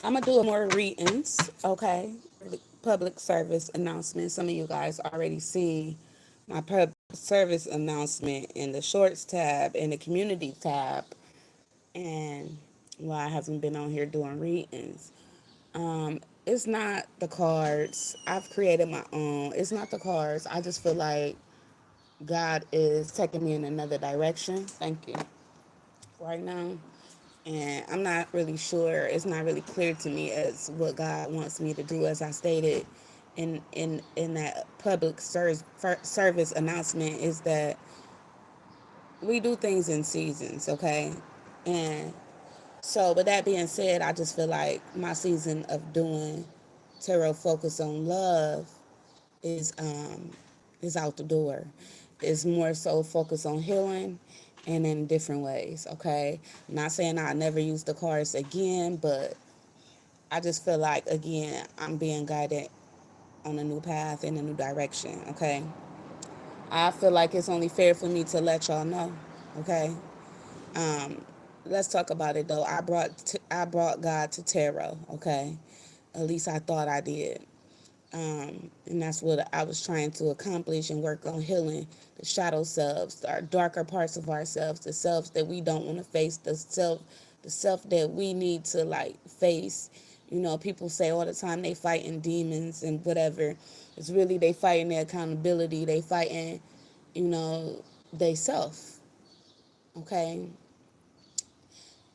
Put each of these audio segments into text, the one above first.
I'm gonna do more readings, okay? Public service announcement. Some of you guys already see my service announcement in the shorts tab and the community tab, and why I haven't been on here doing readings. It's not the cards. I've created my own. It's not the cards. I just feel like God is taking me in another direction. Thank you. Right now. And I'm not really sure. It's not really clear to me as what God wants me to do. As I stated in that public service announcement, is that we do things in seasons, okay? And so, with that being said, I just feel like my season of doing tarot focus on love is is out the door. It's more so focused on healing and in different ways. Okay, I'm not saying I'll never use the cards again, but I just feel like again I'm being guided on a new path in a new direction. Okay, I feel like it's only fair for me to let y'all know. Okay, um, let's talk about it though. I brought God to tarot. Okay, at least I thought I did. And that's what I was trying to accomplish and work on healing the shadow selves, our darker parts of ourselves, the selves that we don't want to face, the self that we need to like face. You know, people say all the time they fighting demons and whatever. It's really they fighting their accountability. They fighting, you know, they self. Okay,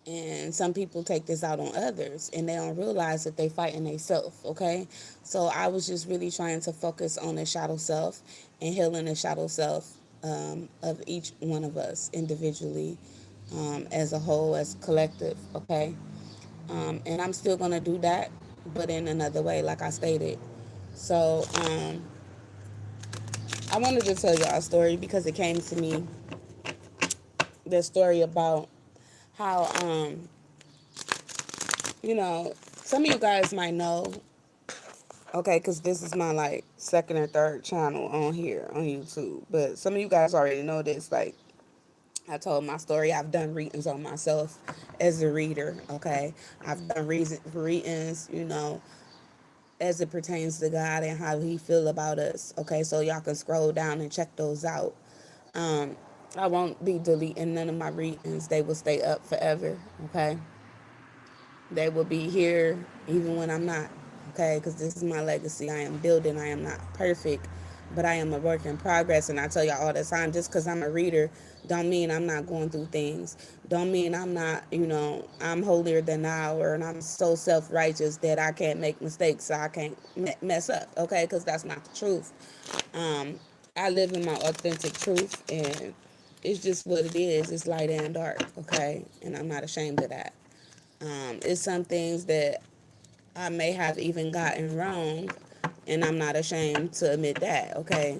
and some people take this out on others and they don't realize that they fighting themselves. Okay, so I was just really trying to focus on the shadow self and healing the shadow self of each one of us individually, as a whole, as collective. Okay, and I'm still gonna do that, but in another way, like I stated. So I wanted to tell y'all a story because it came to me, the story about how some of you guys might know. Okay, because this is my like second or third channel on here on YouTube. But some of you guys already know this. Like, I told my story. I've done readings on myself as a reader. Okay, I've done readings, as it pertains to God and how He feel about us. Okay, so y'all can scroll down and check those out. Um, I won't be deleting none of my readings. They will stay up forever. Okay, they will be here even when I'm not. Okay, because this is my legacy. I am building. I am not perfect, but I am a work in progress. And I tell y'all all the time, just because I'm a reader, don't mean I'm not going through things. Don't mean I'm not, I'm holier than thou, or and I'm so self righteous that I can't make mistakes, so I can't mess up. Okay, because that's not the truth. Um, I live in my authentic truth, and it's just what it is. It's light and dark. Okay, and I'm not ashamed of that. It's some things that I may have even gotten wrong, and I'm not ashamed to admit that. Okay,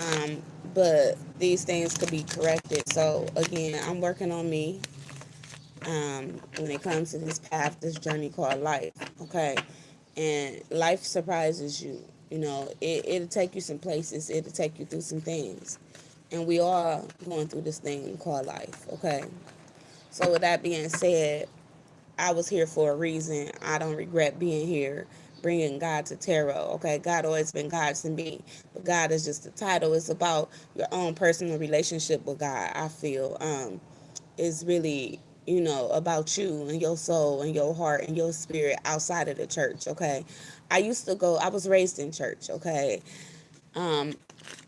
um, but these things could be corrected. So again, I'm working on me. When it comes to this path, this journey called life. Okay, and life surprises you. It'll take you some places. It'll take you through some things, and we are going through this thing called life. Okay, so with that being said, I was here for a reason. I don't regret being here, bringing God to tarot. Okay, God always been God to me, but God is just the title. It's about your own personal relationship with God. I feel is really about you and your soul and your heart and your spirit outside of the church. Okay, I used to go. I was raised in church. Okay, um,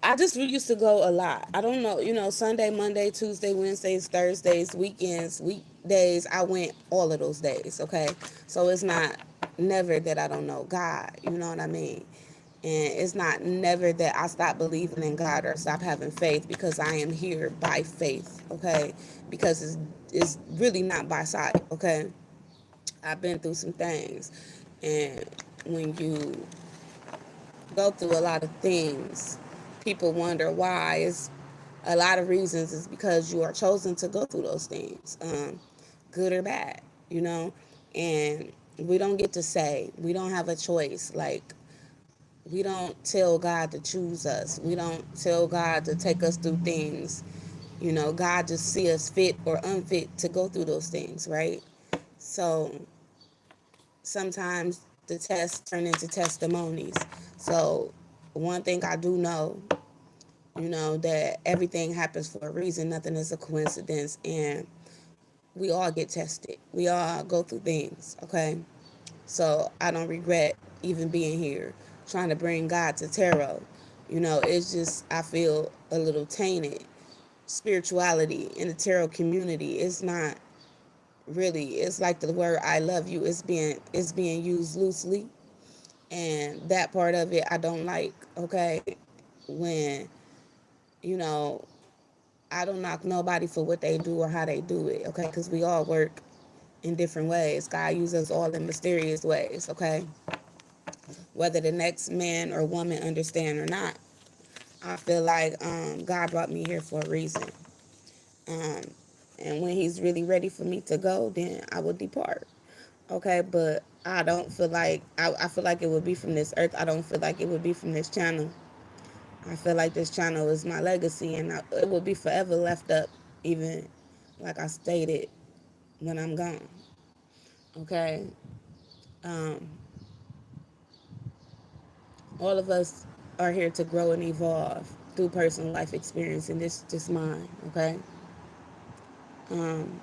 I just used to go a lot. I don't know, Sunday, Monday, Tuesday, Wednesdays, Thursdays, weekends, weekdays. I went all of those days, okay? So it's not never that I don't know God, you know what I mean? And it's not never that I stop believing in God or stop having faith, because I am here by faith, okay? Because it's really not by sight, okay? I've been through some things. And when you go through a lot of things, people wonder why. It's a lot of reasons. Is because you are chosen to go through those things, good or bad, and we don't get to say. We don't have a choice. Like, we don't tell God to choose us. We don't tell God to take us through things. God just see us fit or unfit to go through those things, right? So sometimes the tests turn into testimonies. So one thing I do know, that everything happens for a reason. Nothing is a coincidence, and we all get tested. We all go through things, okay? So I don't regret even being here, trying to bring God to tarot. It's just I feel a little tainted. Spirituality in the tarot community is not really. It's like the word "I love you" is being used loosely, and that part of it I don't like. Okay, when you know I don't knock nobody for what they do or how they do it. Okay, because we all work in different ways. God uses us all in mysterious ways. Okay, whether the next man or woman understand or not, I feel like God brought me here for a reason. Um, and when He's really ready for me to go, then I will depart. Okay, but I don't feel like I feel like it would be from this earth. I don't feel like it would be from this channel. I feel like this channel is my legacy, and it will be forever left up, even like I stated when I'm gone. Okay, um, all of us are here to grow and evolve through personal life experience, and this is just mine. Okay, um,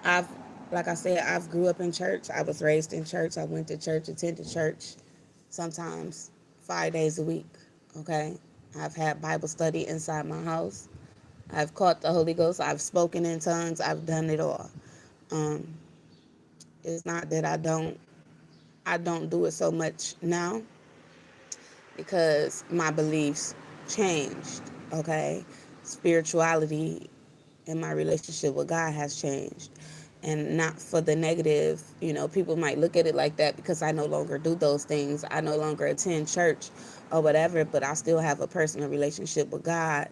I've like I said, I've grew up in church. I was raised in church. I went to church, attended church, sometimes 5 days a week. Okay, I've had Bible study inside my house. I've caught the Holy Ghost. I've spoken in tongues. I've done it all. Um, it's not that I don't do it so much now because my beliefs changed. Okay, spirituality and my relationship with God has changed. And not for the negative, people might look at it like that because I no longer do those things. I no longer attend church or whatever, but I still have a personal relationship with God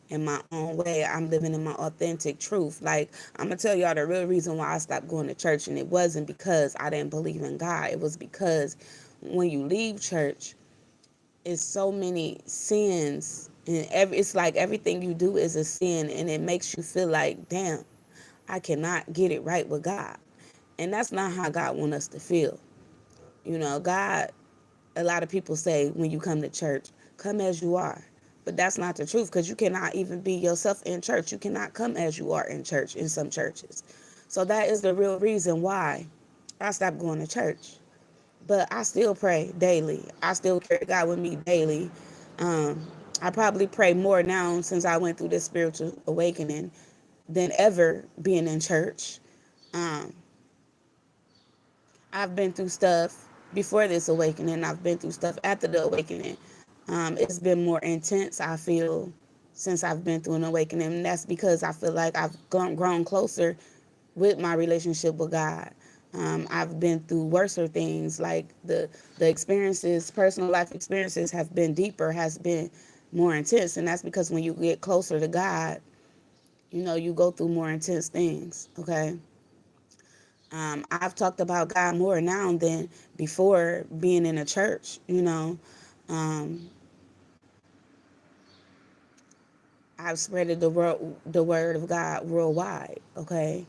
in my own way. I'm living in my authentic truth. Like, I'm going to tell y'all the real reason why I stopped going to church, and it wasn't because I didn't believe in God. It was because when you leave church, it's so many sins, and it's like everything you do is a sin, and it makes you feel like, damn, I cannot get it right with God. And that's not how God wants us to feel. God, a lot of people say when you come to church, come as you are. But that's not the truth, because you cannot even be yourself in church. You cannot come as you are in church, in some churches. So that is the real reason why I stopped going to church. But I still pray daily. I still carry God with me daily. Um, I probably pray more now since I went through this spiritual awakening than ever being in church. Um, I've been through stuff before this awakening. I've been through stuff after the awakening. It's been more intense, I feel, since I've been through an awakening. And that's because I feel like I've grown closer with my relationship with God. I've been through worser things, like the experiences, personal life experiences have been deeper, has been more intense. And that's because when you get closer to God, you go through more intense things, okay? I've talked about God more now than before being in a church. Um, I've spreaded the word of God worldwide, okay?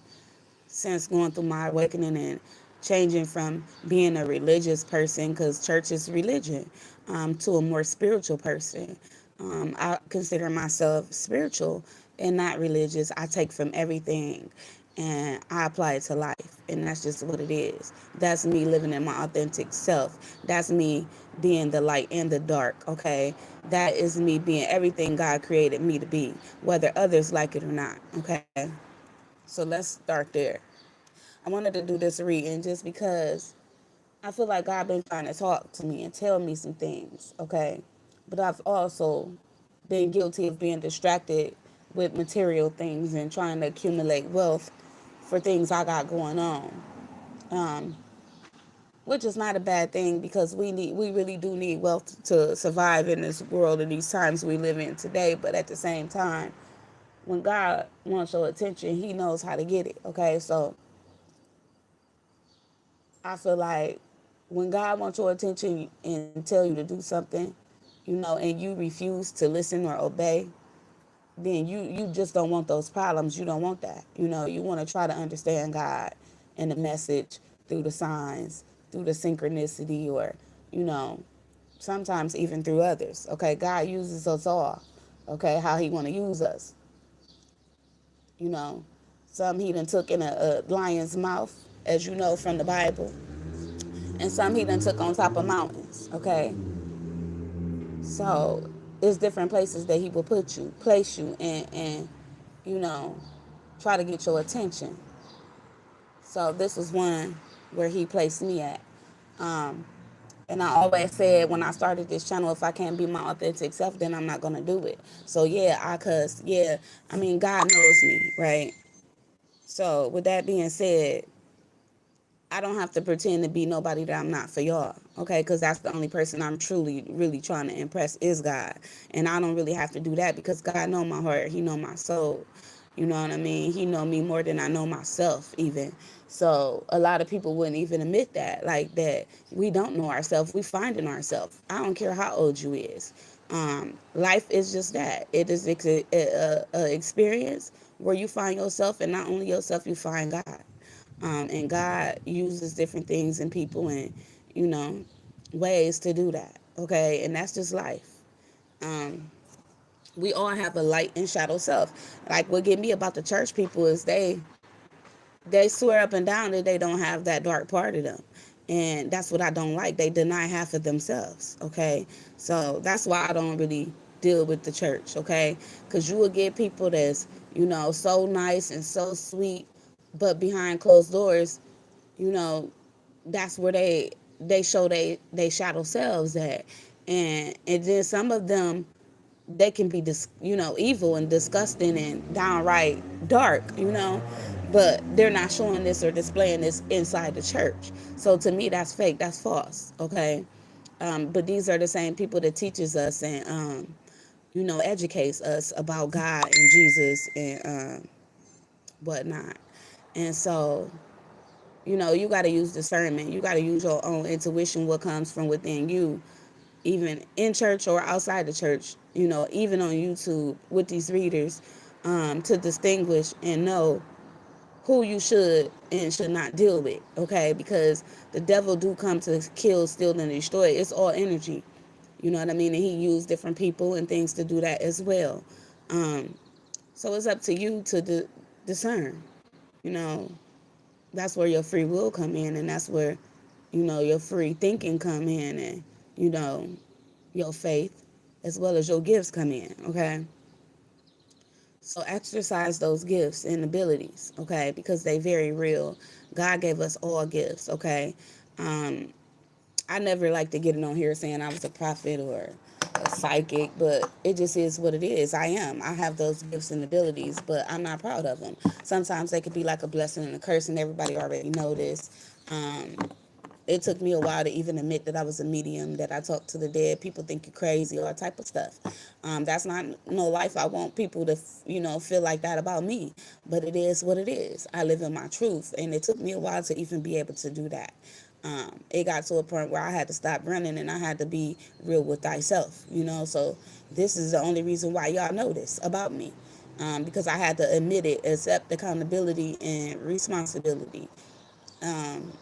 Since going through my awakening and changing from being a religious person, because church is religion, to a more spiritual person. I consider myself spiritual and not religious. I take from everything and I apply it to life. And that's just what it is. That's me living in my authentic self. That's me being the light and the dark, okay? That is me being everything God created me to be, whether others like it or not, okay? So let's start there. I wanted to do this reading just because I feel like God been trying to talk to me and tell me some things, okay? But I've also been guilty of being distracted with material things and trying to accumulate wealth for things I got going on. Um, which is not a bad thing because we really do need wealth to survive in this world in these times we live in today. But at the same time, when God wants your attention, He knows how to get it, okay? So I feel like when God wants your attention and tell you to do something, and you refuse to listen or obey, then you just don't want those problems. You don't want that. You want to try to understand God and the message through the signs, through the synchronicity, or, you know, sometimes even through others. Okay, God uses us all. Okay, how He want to use us. You know, some He done took in a lion's mouth, as you know from the Bible, and some He done took on top of mountains. Okay, so it's different places that He will place you, and you know, try to get your attention. So this was one where He placed me at. Um, And I always said when I started this channel, if I can't be my authentic self, then I'm not gonna do it. So yeah, I cuss. Yeah, I mean God knows me, right? So with that being said, I don't have to pretend to be nobody that I'm not for y'all, okay? Because that's the only person I'm truly, really trying to impress is God, and I don't really have to do that because God know my heart, He know my soul. You know what I mean? He know me more than I know myself, even. So a lot of people wouldn't even admit that, like that we don't know ourselves. We finding ourselves. I don't care how old you is. Life is just that. It is a experience where you find yourself, and not only yourself, you find God. And God uses different things and people and, you know, ways to do that. Okay. And that's just life. Um, we all have a light and shadow self. Like what get me about the church people is they swear up and down that they don't have that dark part of them. And that's what I don't like. They deny half of themselves. Okay. So that's why I don't really deal with the church. Okay. Because you will get people that's, you know, so nice and so sweet, but behind closed doors, you know, that's where they show they shadow selves at. And then some of them, they can be you know, evil and disgusting and downright dark, you know, but they're not showing this or displaying this inside the church. So to me, that's fake, that's false. Okay. But these are the same people that teaches us and you know, educates us about God and Jesus and whatnot. And so, you know, you got to use discernment. You got to use your own intuition, what comes from within you, even in church or outside the church, you know, even on YouTube with these readers, to distinguish and know who you should and should not deal with, okay? Because the devil do come to kill, steal, and destroy. It's all energy, you know what I mean? And he used different people and things to do that as well. Um, so it's up to you to discern, you know. That's where your free will come in, and that's where, you know, your free thinking come in, and, you know, your faith as well as your gifts come in. Okay, so exercise those gifts and abilities, okay, because they very real. God gave us all gifts. Okay. um I never like to get it on here saying I was a prophet or a psychic, but it just is what it is. I have those gifts and abilities, but I'm not proud of them. Sometimes they could be like a blessing and a curse, and everybody already know this. um it took me a while to even admit that I was a medium, that I talk to the dead. People think you're crazy, all type of stuff. That's not no life I want people to, you know, feel like that about me. But it is what it is. I live in my truth, and it took me a while to even be able to do that. It got to a point where I had to stop running and I had to be real with thyself, you know. So this is the only reason why y'all know this about me, because I had to admit it, accept accountability and responsibility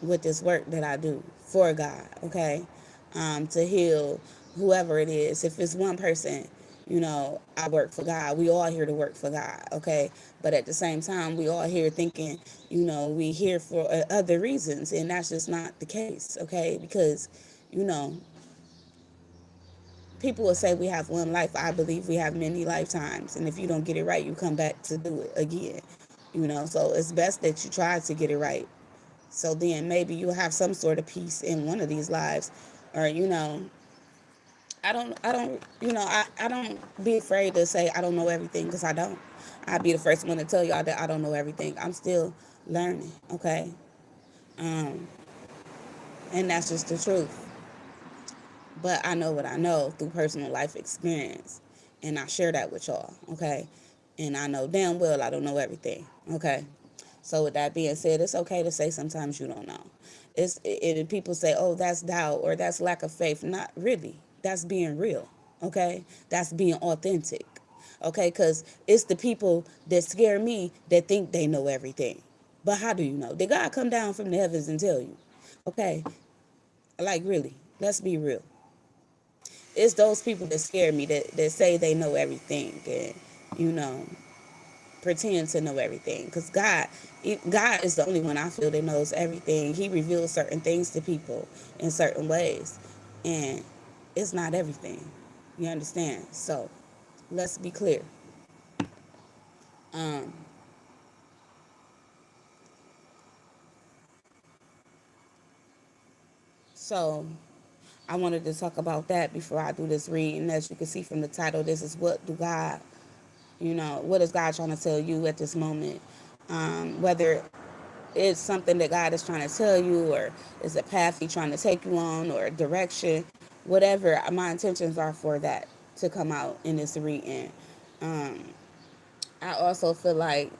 with this work that I do for God, okay? To heal whoever it is. If it's one person, you know, I work for God. We all here to work for God, okay? But at the same time, we all here thinking, you know, we here for other reasons, and that's just not the case, okay? Because, you know, people will say we have one life. I believe we have many lifetimes, and if you don't get it right, you come back to do it again, you know? So it's best that you try to get it right, so then maybe you'll have some sort of peace in one of these lives. Or, you know, I don't be afraid to say I don't know everything, because I don't. I'd be the first one to tell y'all that I don't know everything. I'm still learning, okay? Um, and that's just the truth. But I know what I know through personal life experience. And I share that with y'all, okay? And I know damn well I don't know everything, okay? So with that being said, it's okay to say sometimes you don't know. People say, oh, that's doubt or that's lack of faith. Not really. That's being real, okay? That's being authentic, okay? Because it's the people that scare me that think they know everything. But how do you know? Did God come down from the heavens and tell you? Okay, Like, really, let's be real. It's those people that scare me, that say they know everything and, you know, pretend to know everything. Because God is the only one I feel that knows everything. He reveals certain things to people in certain ways. And it's not everything. You understand? So let's be clear. Um, so I wanted to talk about that before I do this read. And as you can see from the title, this is what is God trying to tell you at this moment? Whether it's something that God is trying to tell you, or is a path He's trying to take you on, or a direction, whatever. My intentions are for that to come out in this reading. Um, I also feel like,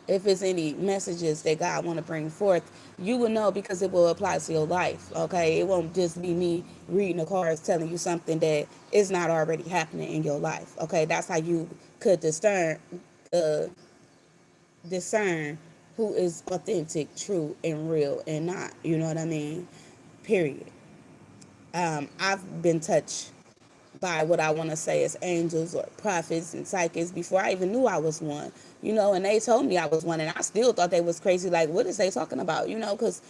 if it's any messages that God want to bring forth, you will know because it will apply to your life. Okay, it won't just be me reading the cards telling you something that is not already happening in your life. Okay, that's how you could uh, discern who is authentic, true, and real, and not. You know what I mean? Period. I've been touched by what I want to say as angels or prophets and psychics before I even knew I was one. And they told me I was one, and I still thought they was crazy. Like, what is they talking about? Because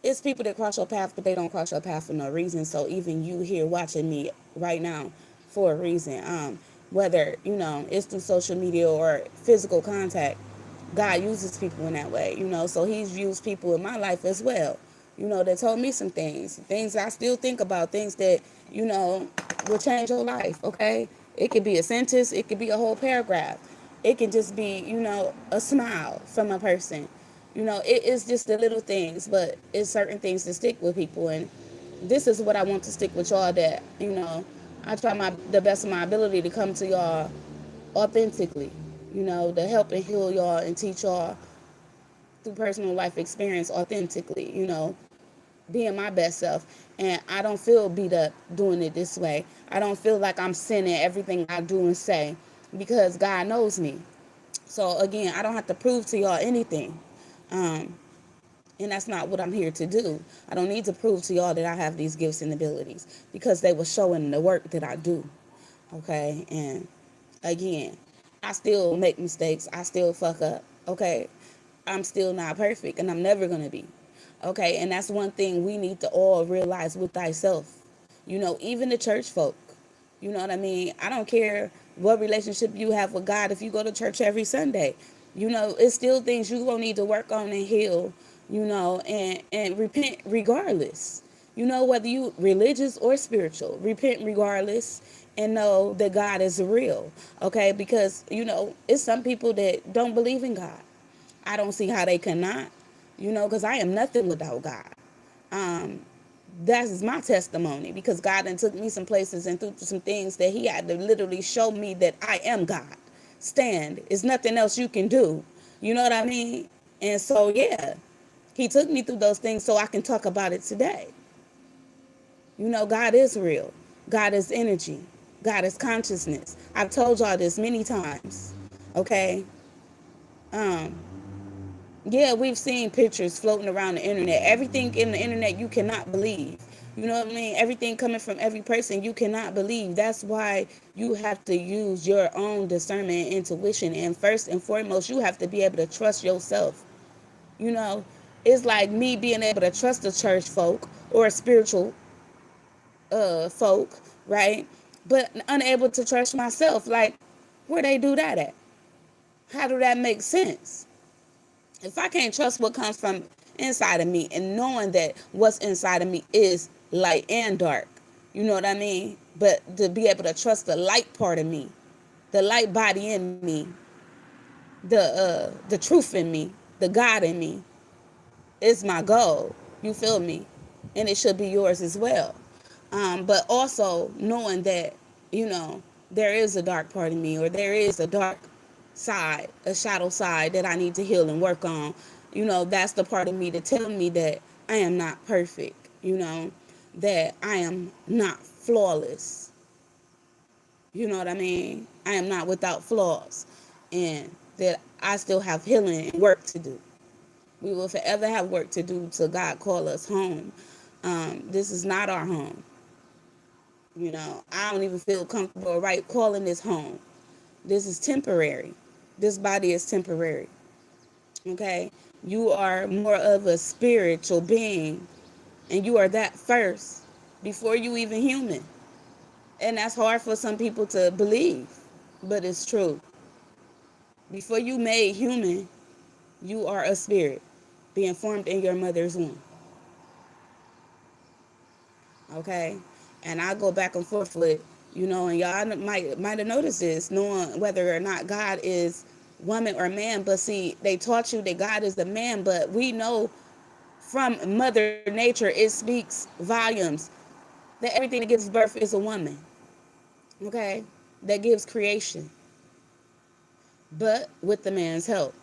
it's people that cross your path, but they don't cross your path for no reason. So even you here watching me right now for a reason. Whether it's through social media or physical contact, God uses people in that way. So He's used people in my life as well. That told me some things I still think about, things that you know will change your life. Okay, it could be a sentence, it could be a whole paragraph, it can just be a smile from a person. It is just the little things, but it's certain things that stick with people. And this is what I want to stick with y'all, that I try the best of my ability to come to y'all authentically, to help and heal y'all and teach y'all through personal life experience authentically, being my best self. And I don't feel beat up doing it this way. I don't feel like I'm sinning everything I do and say, because God knows me. So again, I don't have to prove to y'all anything. Um, and that's not what I'm here to do. I don't need to prove to y'all that I have these gifts and abilities, because they were showing the work that I do. Okay. And again, I still make mistakes. I still fuck up. Okay. I'm still not perfect, and I'm never going to be. Okay. And that's one thing we need to all realize with thyself. Even the church folk. You know what I mean? I don't care what relationship you have with God if you go to church every Sunday. It's still things you gonna need to work on and heal, and repent regardless. Whether you religious or spiritual, repent regardless, and know that God is real. Okay, because it's some people that don't believe in God. I don't see how they cannot, because I am nothing without God. Um, that is my testimony, because God then took me some places and through some things that He had to literally show me that I am God. Stand. It's nothing else you can do. You know what I mean? And so, yeah, He took me through those things so I can talk about it today. God is real. God is energy. God is consciousness. I've told y'all this many times. Okay? Um, Yeah, we've seen pictures floating around the internet. Everything in the internet you cannot believe. You know what I mean? Everything coming from every person you cannot believe. That's why you have to use your own discernment and intuition. And first and foremost, you have to be able to trust yourself. You know, it's like me being able to trust a church folk or a spiritual folk, right? But unable to trust myself. Like, where they do that at? How do that make sense? If I can't trust what comes from inside of me, and knowing that what's inside of me is light and dark, you know what I mean? But to be able to trust the light part of me, the light body in me, the truth in me, the God in me, is my goal. You feel me? And it should be yours as well. But also knowing that, there is a dark part of me, or there is a dark side, a shadow side that I need to heal and work on. That's the part of me to tell me that I am not perfect, that I am not flawless. You know what I mean? I am not without flaws, and that I still have healing and work to do. We will forever have work to do till God call us home. This is not our home. I don't even feel comfortable right calling this home. This is temporary. This body is temporary. Okay? You are more of a spiritual being, and you are that first before you even human. And that's hard for some people to believe, but it's true. Before you made human, you are a spirit being formed in your mother's womb. Okay? And I go back and forth with, and y'all might have noticed this, knowing whether or not God is woman or man. But see, they taught you that God is the man, but we know from Mother Nature it speaks volumes that everything that gives birth is a woman. Okay? That gives creation, but with the man's help.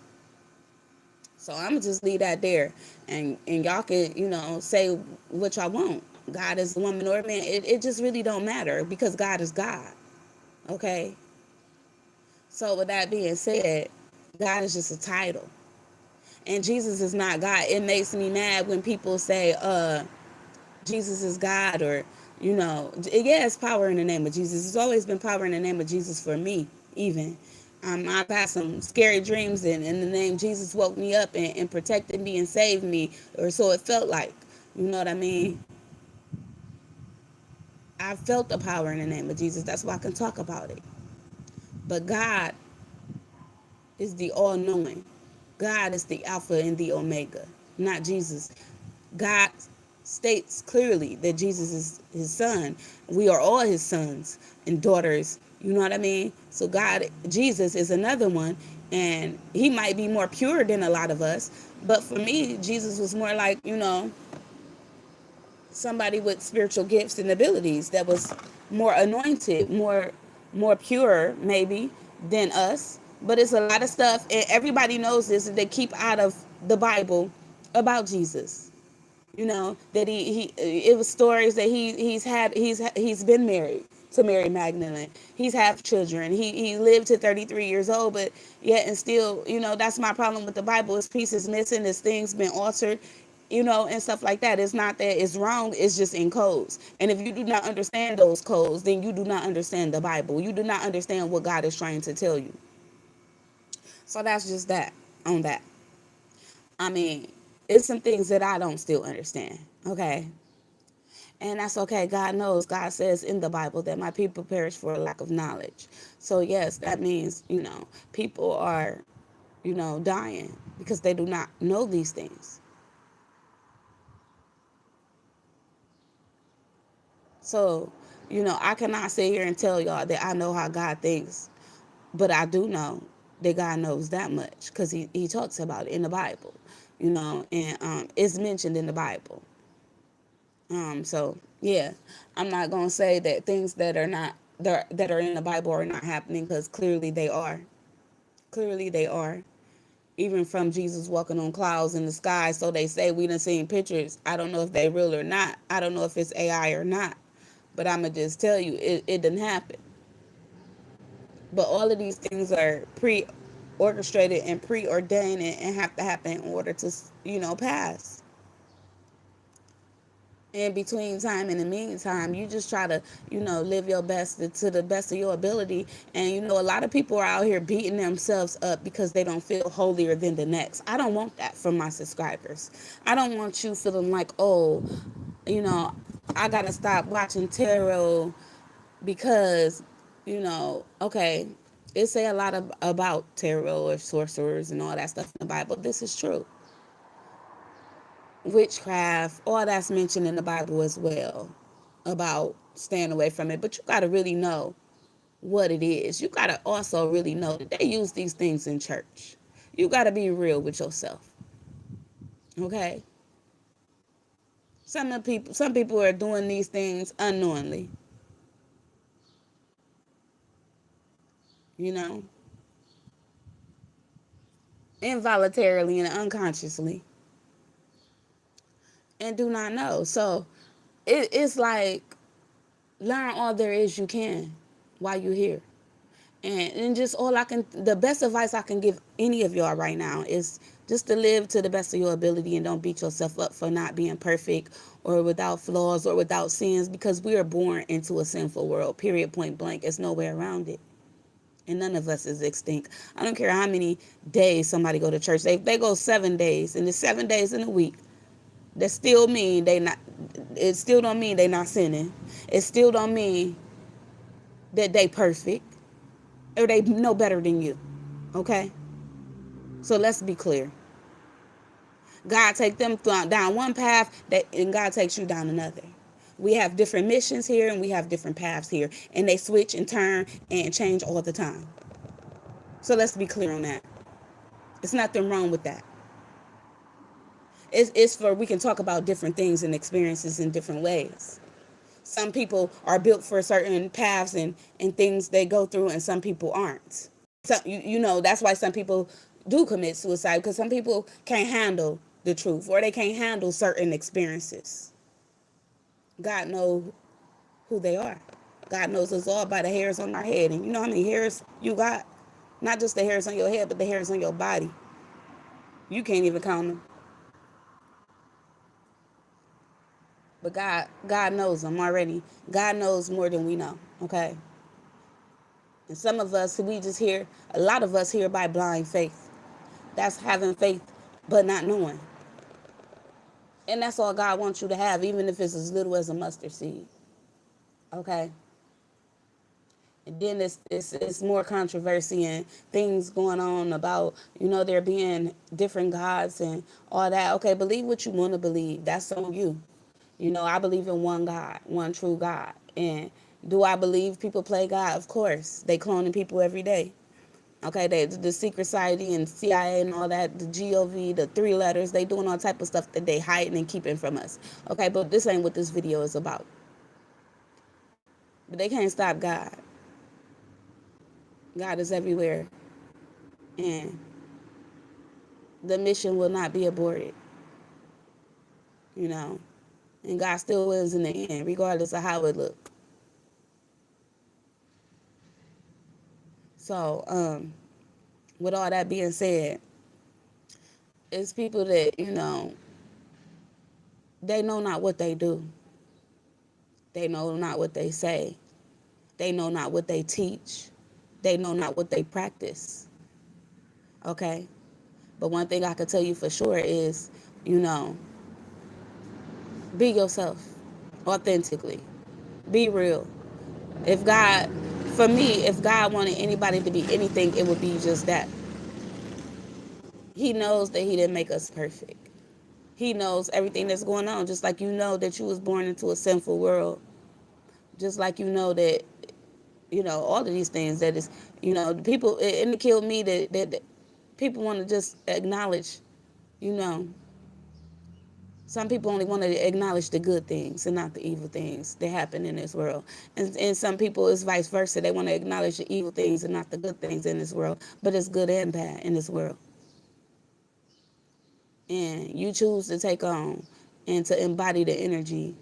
So I'm gonna just leave that there, and y'all can say what y'all want. God is a woman or a man. It just really don't matter because God is God. Okay. So with that being said, God is just a title, and Jesus is not God. It makes me mad when people say, Jesus is God, or yeah, it's power in the name of Jesus. There's always been power in the name of Jesus for me, even. I've had some scary dreams, and in the name Jesus woke me up and protected me and saved me, or so it felt like. You know what I mean? I felt the power in the name of Jesus. That's why I can talk about it. But God is the all-knowing. God is the Alpha and the Omega, not Jesus. God states clearly that Jesus is his son. We are all his sons and daughters. You know what I mean? So God, Jesus is another one, and he might be more pure than a lot of us. But for me, Jesus was more like, somebody with spiritual gifts and abilities that was more anointed, more pure maybe than us. But it's a lot of stuff, and everybody knows this, that they keep out of the Bible about Jesus. That he it was stories that he's been married to Mary Magdalene. He's had children. He lived to 33 years old, but yet and still, that's my problem with the Bible. It's pieces missing, it's things been altered, and stuff like that. It's not that it's wrong, it's just in codes. And if you do not understand those codes, then you do not understand the Bible. You do not understand what God is trying to tell you. So that's just that on that. I mean, it's some things that I don't still understand. Okay. And that's okay. God knows. God says in the Bible that my people perish for a lack of knowledge. So, yes, that means, people are, dying because they do not know these things. So, I cannot sit here and tell y'all that I know how God thinks, but I do know that God knows that much because he talks about it in the Bible, and it's mentioned in the Bible. So yeah, I'm not gonna say that things that are not that are in the Bible are not happening because clearly they are. Clearly they are. Even from Jesus walking on clouds in the sky, so they say we done seen pictures. I don't know if they real or not. I don't know if it's AI or not. But I'ma just tell you, it didn't happen. But all of these things are pre-orchestrated and preordained and have to happen in order to, pass. In between time, in the meantime, you just try to live your best to the best of your ability. And a lot of people are out here beating themselves up because they don't feel holier than the next. I don't want that from my subscribers. I don't want you feeling like, oh, you know I gotta stop watching tarot because okay, it say a lot about tarot or sorcerers and all that stuff in the Bible. This is true. Witchcraft, all that's mentioned in the Bible as well, about staying away from it. But you got to really know what it is. You got to also really know that they use these things in church. You got to be real with yourself. Okay? Some people are doing these things unknowingly, you know, involuntarily and unconsciously, and do not know. So it's like, learn all there is you can while you're here. And just all I can, the best advice I can give any of y'all right now is just to live to the best of your ability and don't beat yourself up for not being perfect or without flaws or without sins, because we are born into a sinful world, period, point blank. It's no way around it. And none of us is extinct. I don't care how many days somebody go to church. They go 7 days, and it's 7 days in a week. That still mean they not. It still don't mean they not sinning. It still don't mean that they perfect or they know better than you. Okay, so let's be clear. God take them down one path, and God takes you down another. We have different missions here, and we have different paths here, and they switch and turn and change all the time. So let's be clear on that. It's nothing wrong with that. It's for we can talk about different things and experiences in different ways. Some people are built for certain paths and things they go through, and some people aren't. So that's why some people do commit suicide, because some people can't handle the truth, or they can't handle certain experiences. God knows who they are. God knows us all by the hairs on our head. And you know how many hairs you got? Not just the hairs on your head, but the hairs on your body. You can't even count them. But God knows them already. God knows more than we know. Okay. And some of us, a lot of us here by blind faith. That's having faith but not knowing. And that's all God wants you to have, even if it's as little as a mustard seed. Okay. And then it's more controversy and things going on about, there being different gods and all that. Okay, believe what you want to believe. That's on you. I believe in one God, one true God. And do I believe people play God? Of course. They cloning people every day. Okay, the secret society and CIA and all that, the G.O.D, the 3 letters, they doing all type of stuff that they hiding and keeping from us. Okay, but this ain't what this video is about. But they can't stop God. God is everywhere. And the mission will not be aborted. And God still wins in the end, regardless of how it look. So, with all that being said, it's people that, they know not what they do. They know not what they say. They know not what they teach. They know not what they practice. Okay? But one thing I can tell you for sure is, be yourself authentically. Be real. If God, for me, if God wanted anybody to be anything, it would be just that. He knows that he didn't make us perfect. He knows everything that's going on, just like you know that you was born into a sinful world. Just like that, all of these things that is, people, and it killed me that people want to just acknowledge, you know, some people only want to acknowledge the good things and not the evil things that happen in this world. And some people, it's vice versa. They want to acknowledge the evil things and not the good things in this world. But it's good and bad in this world. And you choose to take on and to embody the energy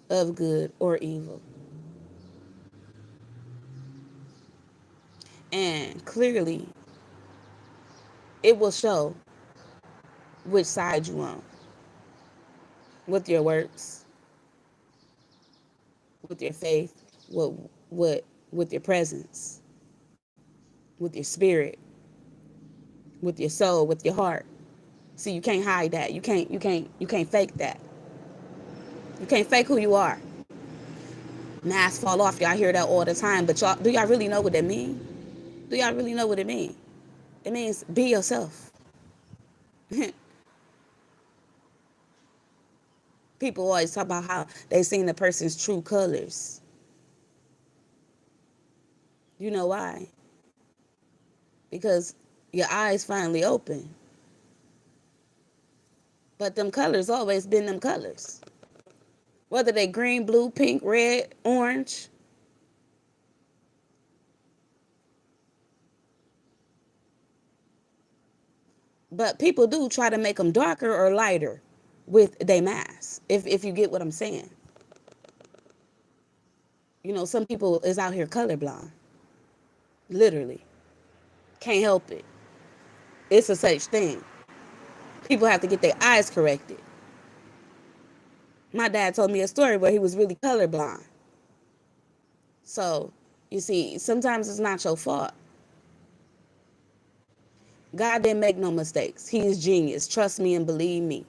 of good or evil. And clearly, it will show which side you on with your works, with your faith, with your presence, with your spirit, with your soul, with your heart. See, you can't hide that. You can't fake that. You can't fake who you are. Masks fall off. Y'all hear that all the time, but do y'all really know what that mean? Do y'all really know what it mean? It means be yourself. People always talk about how they seen the person's true colors. You know why? Because your eyes finally open. But them colors always been them colors. Whether they green, blue, pink, red, orange. But people do try to make them darker or lighter with their mask, if you get what I'm saying. Some people is out here colorblind. Literally. Can't help it. It's a such thing. People have to get their eyes corrected. My dad told me a story where he was really colorblind. So, you see, sometimes it's not your fault. God didn't make no mistakes. He is genius. Trust me and believe me.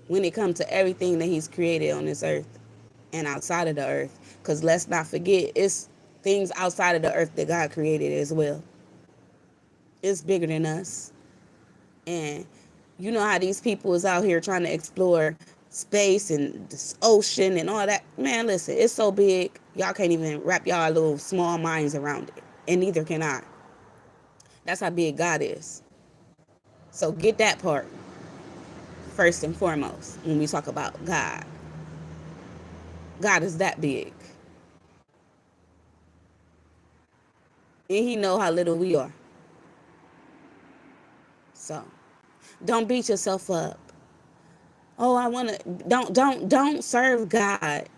When it comes to everything that he's created on this earth and outside of the earth. Because let's not forget, it's things outside of the earth that God created as well. It's bigger than us. And you know how these people is out here trying to explore space and this ocean and all that. Man, listen, it's so big, y'all can't even wrap y'all little small minds around it. And neither can I. That's how big God is. So get that part first and foremost when we talk about God. God is that big. And he know how little we are. So don't beat yourself up. Oh, I wanna don't serve God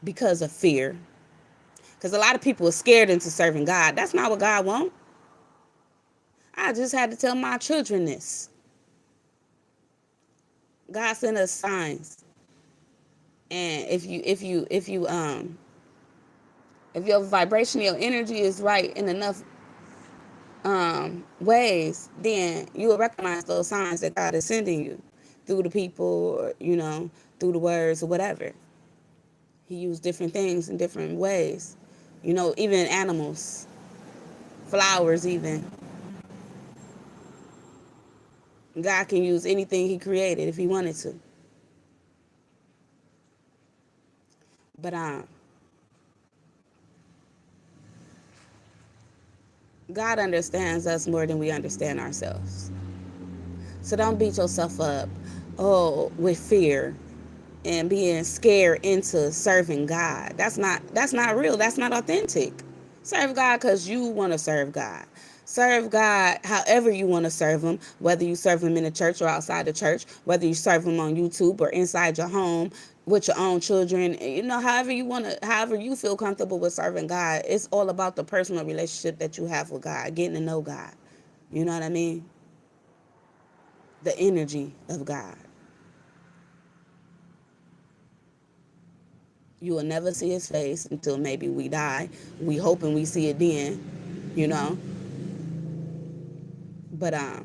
because of fear. Because a lot of people are scared into serving God. That's not what God wants. I just had to tell my children this. God sent us signs. And if your vibration, your energy is right in enough ways, then you will recognize those signs that God is sending you through the people, or through the words or whatever. He used different things in different ways. Even animals, flowers, even. God can use anything he created if he wanted to. But God understands us more than we understand ourselves. So don't beat yourself up, with fear and being scared into serving God. That's not real. That's not authentic. Serve God because you want to serve God. Serve God however you want to serve him, whether you serve him in the church or outside the church, whether you serve him on YouTube or inside your home with your own children. However you feel comfortable with serving God. It's all about the personal relationship that you have with God, getting to know God. You know what I mean? The energy of God. You will never see his face until maybe we die. We hoping we see it then, you know. But I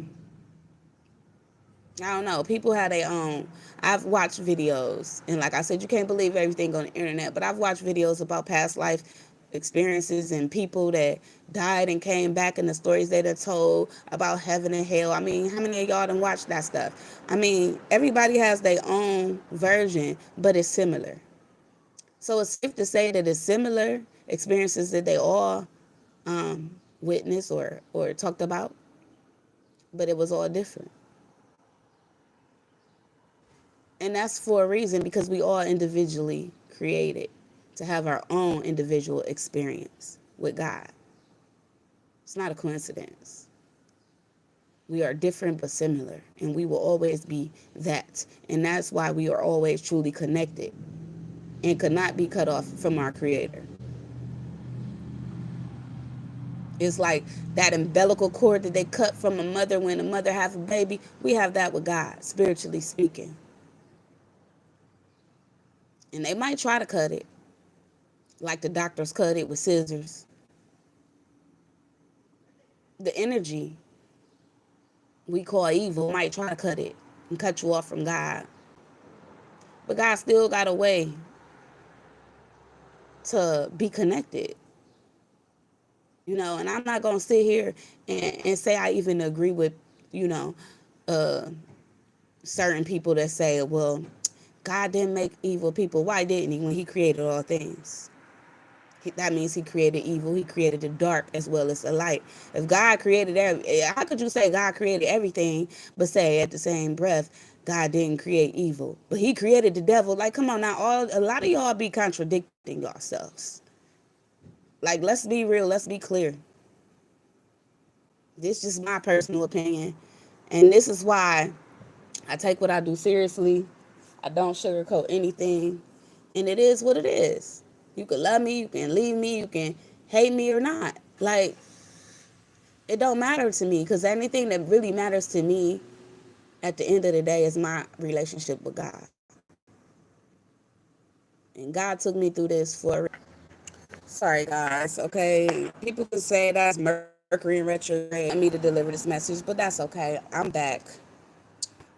don't know. People have their own. I've watched videos, and like I said, you can't believe everything on the internet. But I've watched videos about past life experiences and people that died and came back, and the stories they done told about heaven and hell. I mean, how many of y'all done watched that stuff? I mean, everybody has their own version, but it's similar. So it's safe to say that it's similar experiences that they all witnessed or talked about, but it was all different. And that's for a reason, because we all individually created to have our own individual experience with God. It's not a coincidence. We are different but similar, and we will always be that. And that's why we are always truly connected and could not be cut off from our Creator. It's like that umbilical cord that they cut from a mother when a mother has a baby. We have that with God, spiritually speaking. And they might try to cut it, like the doctors cut it with scissors. The energy we call evil might try to cut it and cut you off from God. But God still got a way to be connected. And I'm not going to sit here and say I even agree with, you know, uh, certain people that say, well, God didn't make evil people. Why didn't he when he created all things? That means he created evil. He created the dark as well as the light. If God created how could you say God created everything, but say at the same breath, God didn't create evil, but he created the devil? Like, come on now. A lot of y'all be contradicting yourselves. Like, let's be real. Let's be clear. This is just my personal opinion. And this is why I take what I do seriously. I don't sugarcoat anything. And it is what it is. You can love me, you can leave me, you can hate me or not. Like, it don't matter to me because anything that really matters to me at the end of the day is my relationship with God. And God took me through this for a reason. Sorry, guys. Okay, people can say that's Mercury in retrograde. I me to deliver this message, but that's okay. I'm back.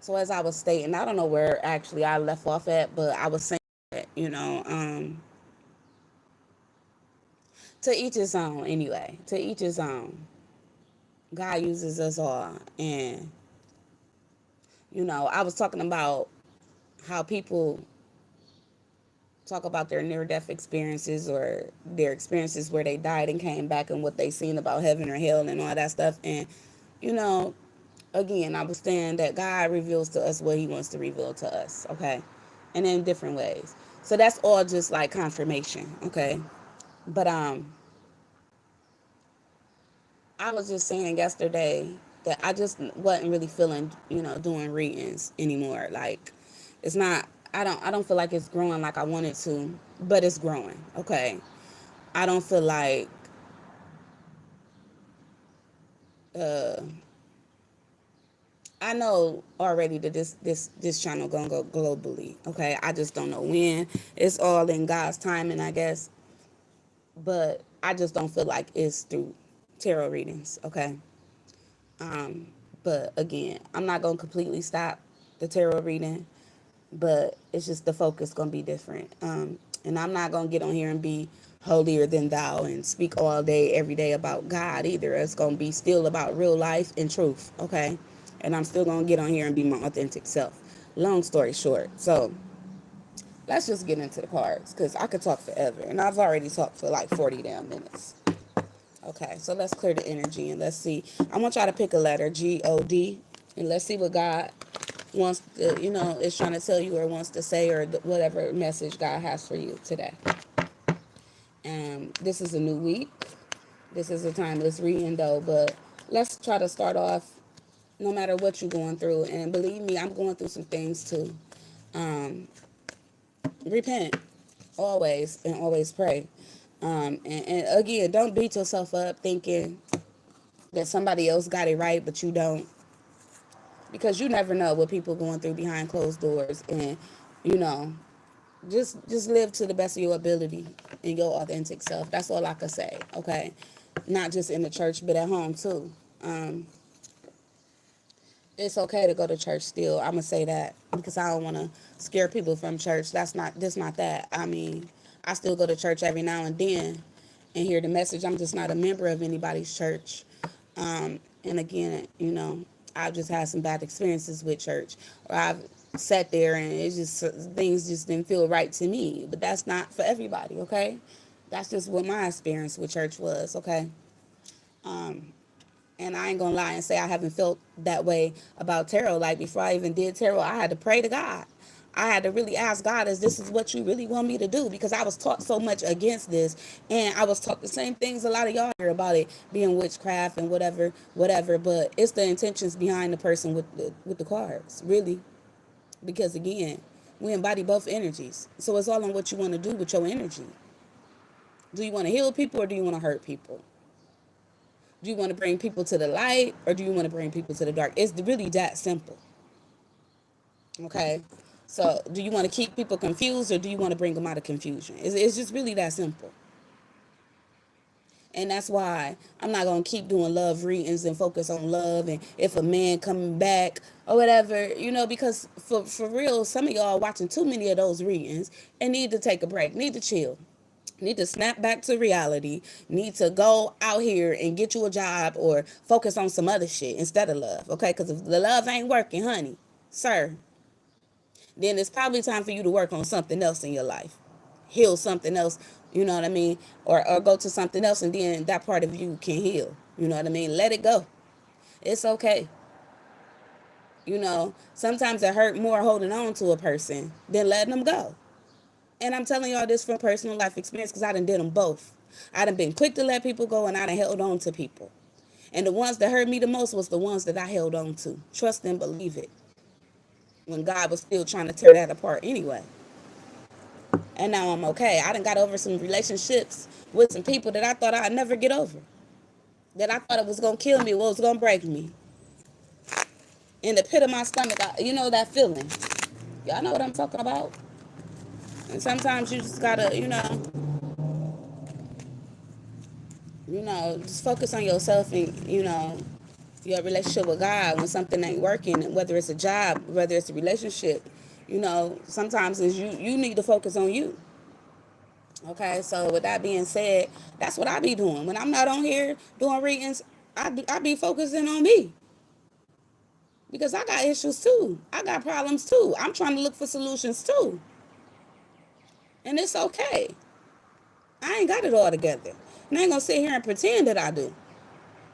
So as I was stating, I don't know where actually I left off at, but I was saying that, to each his own. Anyway, to each his own. God uses us all, and I was talking about how people talk about their near death experiences or their experiences where they died and came back and what they seen about heaven or hell and all that stuff. And, you know, again, I was saying that God reveals to us what he wants to reveal to us, okay? And in different ways. So that's all just like confirmation, okay? But I was just saying yesterday that I just wasn't really feeling, doing readings anymore. Like it's not I don't feel like it's growing like I wanted to, but it's growing, okay? I don't feel like uh I know already that this channel gonna go globally. Okay, I just don't know when. It's all in God's timing, I guess. But I just don't feel like it's through tarot readings. Okay. Um, but again, I'm not gonna completely stop the tarot reading, but it's just the focus gonna be different. And I'm not gonna get on here and be holier than thou and speak all day every day about God either. It's gonna be still about real life and truth, okay? And I'm still gonna get on here and be my authentic self. Long story short, so let's just get into the cards because I could talk forever, and I've already talked for like 40 damn minutes. Okay, so let's clear the energy and let's see. I want y'all to pick a letter, G.O.D, and let's see what God wants to, is trying to tell you or wants to say or whatever message God has for you today. This is a new week. This is a timeless reading though, but let's try to start off no matter what you're going through. And believe me, I'm going through some things too. Um, Repent always and always pray. And again, don't beat yourself up thinking that somebody else got it right, but you don't. Because you never know what people going through behind closed doors. And, you know, just live to the best of your ability and your authentic self. That's all I could say, okay? Not just in the church, but at home too. Um, it's okay to go to church still. I'm gonna say that because I don't want to scare people from church. That's not that. I mean, I still go to church every now and then and hear the message. I'm just not a member of anybody's church. And again, I've just had some bad experiences with church, or I've sat there and it just things just didn't feel right to me. But that's not for everybody, okay? That's just what my experience with church was, okay? And I ain't gonna lie and say I haven't felt that way about tarot. Like before I even did tarot, I had to pray to God. I had to really ask God, is this is what you really want me to do? Because I was taught so much against this. And I was taught the same things a lot of y'all hear about it being witchcraft and whatever, whatever. But it's the intentions behind the person with the cards, really. Because again, we embody both energies. So it's all on what you want to do with your energy. Do you want to heal people or do you want to hurt people? Do you want to bring people to the light or do you want to bring people to the dark? It's really that simple. Okay. So do you want to keep people confused or do you want to bring them out of confusion? It's just really that simple. And that's why I'm not going to keep doing love readings and focus on love and if a man coming back or whatever, because for real, some of y'all watching too many of those readings and need to take a break, need to chill. Need to snap back to reality, need to go out here and get you a job or focus on some other shit instead of love, okay? Because if the love ain't working, honey, sir, then it's probably time for you to work on something else in your life. Heal something else, you know what I mean? Or go to something else and then that part of you can heal, you know what I mean? Let it go. It's okay. Sometimes it hurt more holding on to a person than letting them go. And I'm telling y'all this from personal life experience because I done did them both. I done been quick to let people go and I done held on to people. And the ones that hurt me the most was the ones that I held on to. Trust and believe it. When God was still trying to tear that apart anyway. And now I'm okay. I done got over some relationships with some people that I thought I'd never get over. That I thought it was gonna kill me, what was gonna break me. In the pit of my stomach, you know that feeling. Y'all know what I'm talking about. And sometimes you just gotta, just focus on yourself and, your relationship with God when something ain't working, whether it's a job, whether it's a relationship. Sometimes is you need to focus on you. Okay, so with that being said, that's what I be doing. When I'm not on here doing readings, I be focusing on me. Because I got issues too. I got problems too. I'm trying to look for solutions too. And it's okay. I ain't got it all together. And I ain't gonna sit here and pretend that I do.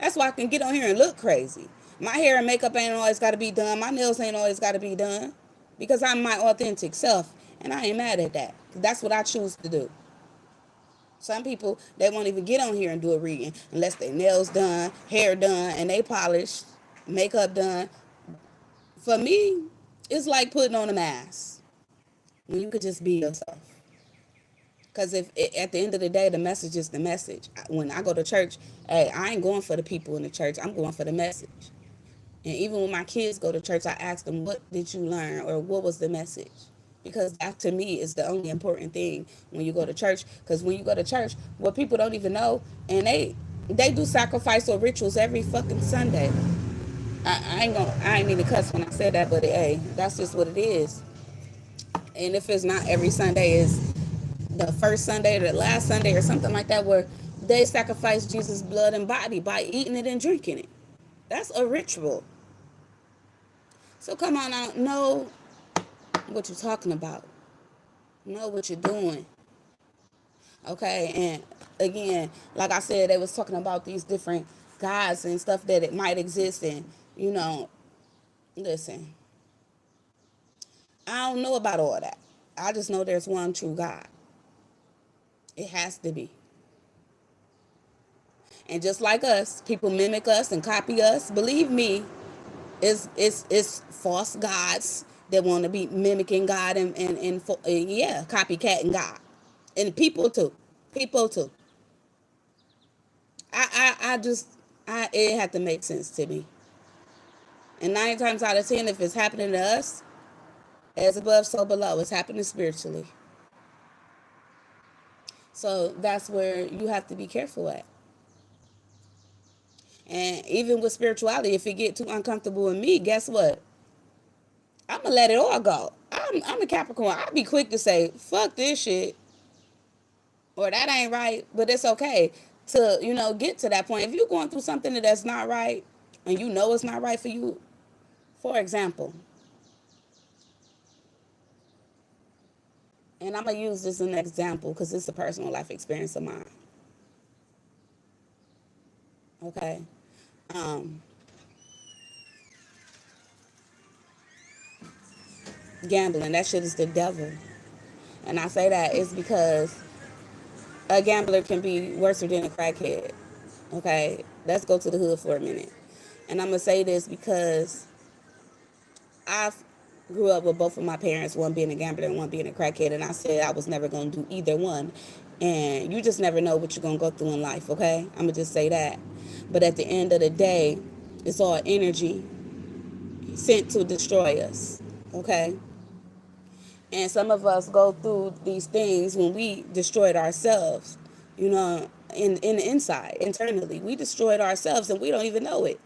That's why I can get on here and look crazy. My hair and makeup ain't always gotta be done. My nails ain't always gotta be done. Because I'm my authentic self. And I ain't mad at that. That's what I choose to do. Some people, they won't even get on here and do a reading unless their nails done, hair done, and they polished, makeup done. For me, it's like putting on a mask when you could just be yourself. Because if at the end of the day, the message is the message. When I go to church, hey, I ain't going for the people in the church. I'm going for the message. And even when my kids go to church, I ask them, what did you learn or what was the message? Because that to me is the only important thing when you go to church. Because when you go to church, what people don't even know, and they do sacrifice or rituals every fucking Sunday. I ain't mean to cuss when I said that, but hey, that's just what it is. And if it's not every Sunday, is the first Sunday or the last Sunday or something like that, where they sacrifice Jesus' blood and body by eating it and drinking it. That's a ritual. So come on out, know what you're talking about. Know what you're doing. Okay, and again, like I said, they was talking about these different gods and stuff that it might exist in. Listen, I don't know about all that. I just know there's one true God. It has to be. And just like us, people mimic us and copy us. Believe me, it's false gods that want to be mimicking God and yeah, copycatting God. And people too. People too. I just it had to make sense to me. And 9 times out of 10, if it's happening to us, as above, so below. It's happening spiritually. So that's where you have to be careful at. And even with spirituality, if it get too uncomfortable with me, guess what? I'm gonna let it all go. I'm a Capricorn. I'll be quick to say, fuck this shit. Or that ain't right. But it's okay to, get to that point. If you're going through something that's not right and you know it's not right for you, for example, and I'm gonna use this as an example because it's a personal life experience of mine. Okay. Um, Gambling, that shit is the devil. And I say that is because a gambler can be worse than a crackhead. Okay, let's go to the hood for a minute. And I'm gonna say this because I grew up with both of my parents, one being a gambler and one being a crackhead, and I said I was never gonna do either one. And you just never know what you're gonna go through in life. Okay, I'm gonna just say that. But at the end of the day, it's all energy sent to destroy us. Okay. And some of us go through these things when we destroyed ourselves, in the inside, internally. We destroyed ourselves and we don't even know it.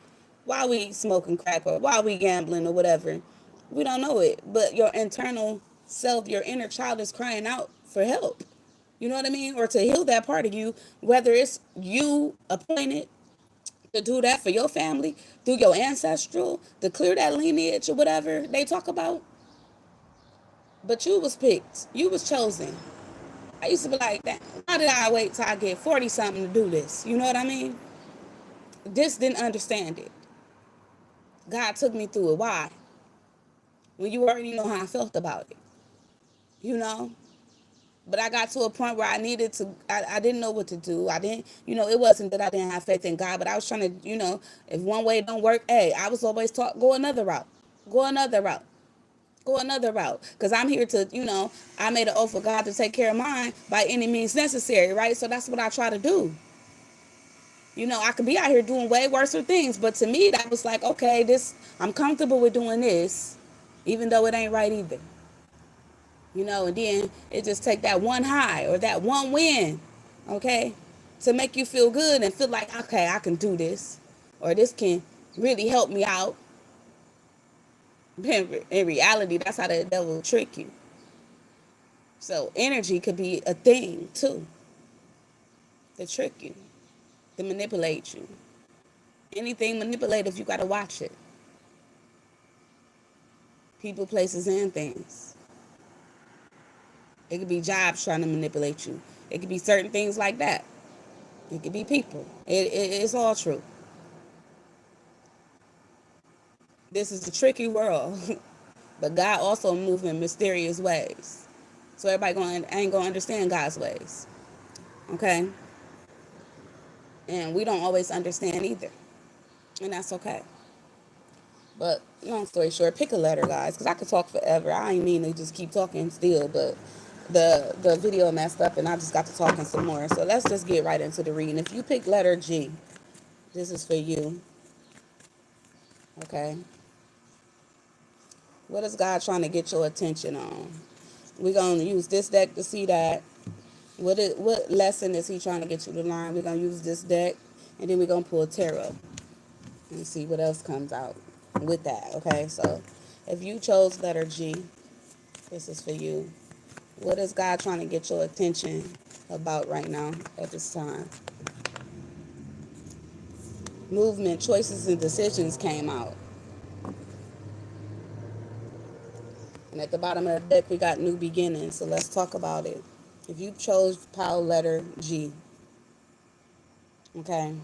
While we smoking crack or while we gambling or whatever, we don't know it. But your internal self, your inner child is crying out for help. You know what I mean? Or to heal that part of you, whether it's you appointed to do that for your family, through your ancestral, to clear that lineage or whatever they talk about. But you was picked. You was chosen. I used to be like, that. Why did I wait till I get 40 something to do this? You know what I mean? Just didn't understand it. God took me through it. Why? When you already know how I felt about it. You know? But I got to a point where I needed to, I didn't know what to do. I didn't, it wasn't that I didn't have faith in God, but I was trying to, if one way don't work, hey, I was always taught, go another route. Go another route. Go another route. Because I'm here to, I made an oath with God to take care of mine by any means necessary, right? So that's what I try to do. I could be out here doing way worse things, but to me, that was like, okay, I'm comfortable with doing this, even though it ain't right either. And then it just take that one high or that one win, okay, to make you feel good and feel like, okay, I can do this, or this can really help me out. In reality, that's how the devil will trick you. So energy could be a thing too, to trick you, to manipulate you. Anything manipulative, you got to watch it. People, places, and things. It could be jobs trying to manipulate you. It could be certain things like that. It could be people. It's all true. This is a tricky world, but God also moves in mysterious ways. So everybody ain't gonna understand God's ways, okay? And we don't always understand either, and that's okay. But long story short, pick a letter, guys, because I could talk forever. I ain't mean to just keep talking still, but the video messed up, and I just got to talking some more. So let's just get right into the reading. If you pick letter G, this is for you, okay? What is God trying to get your attention on? We're going to use this deck to see that. What lesson is he trying to get you to learn? We're going to use this deck, and then we're going to pull tarot and see what else comes out with that, okay? So if you chose letter G, this is for you. What is God trying to get your attention about right now at this time? Movement, choices, and decisions came out. And at the bottom of the deck, we got new beginnings. So let's talk about it. If you chose power letter G, okay,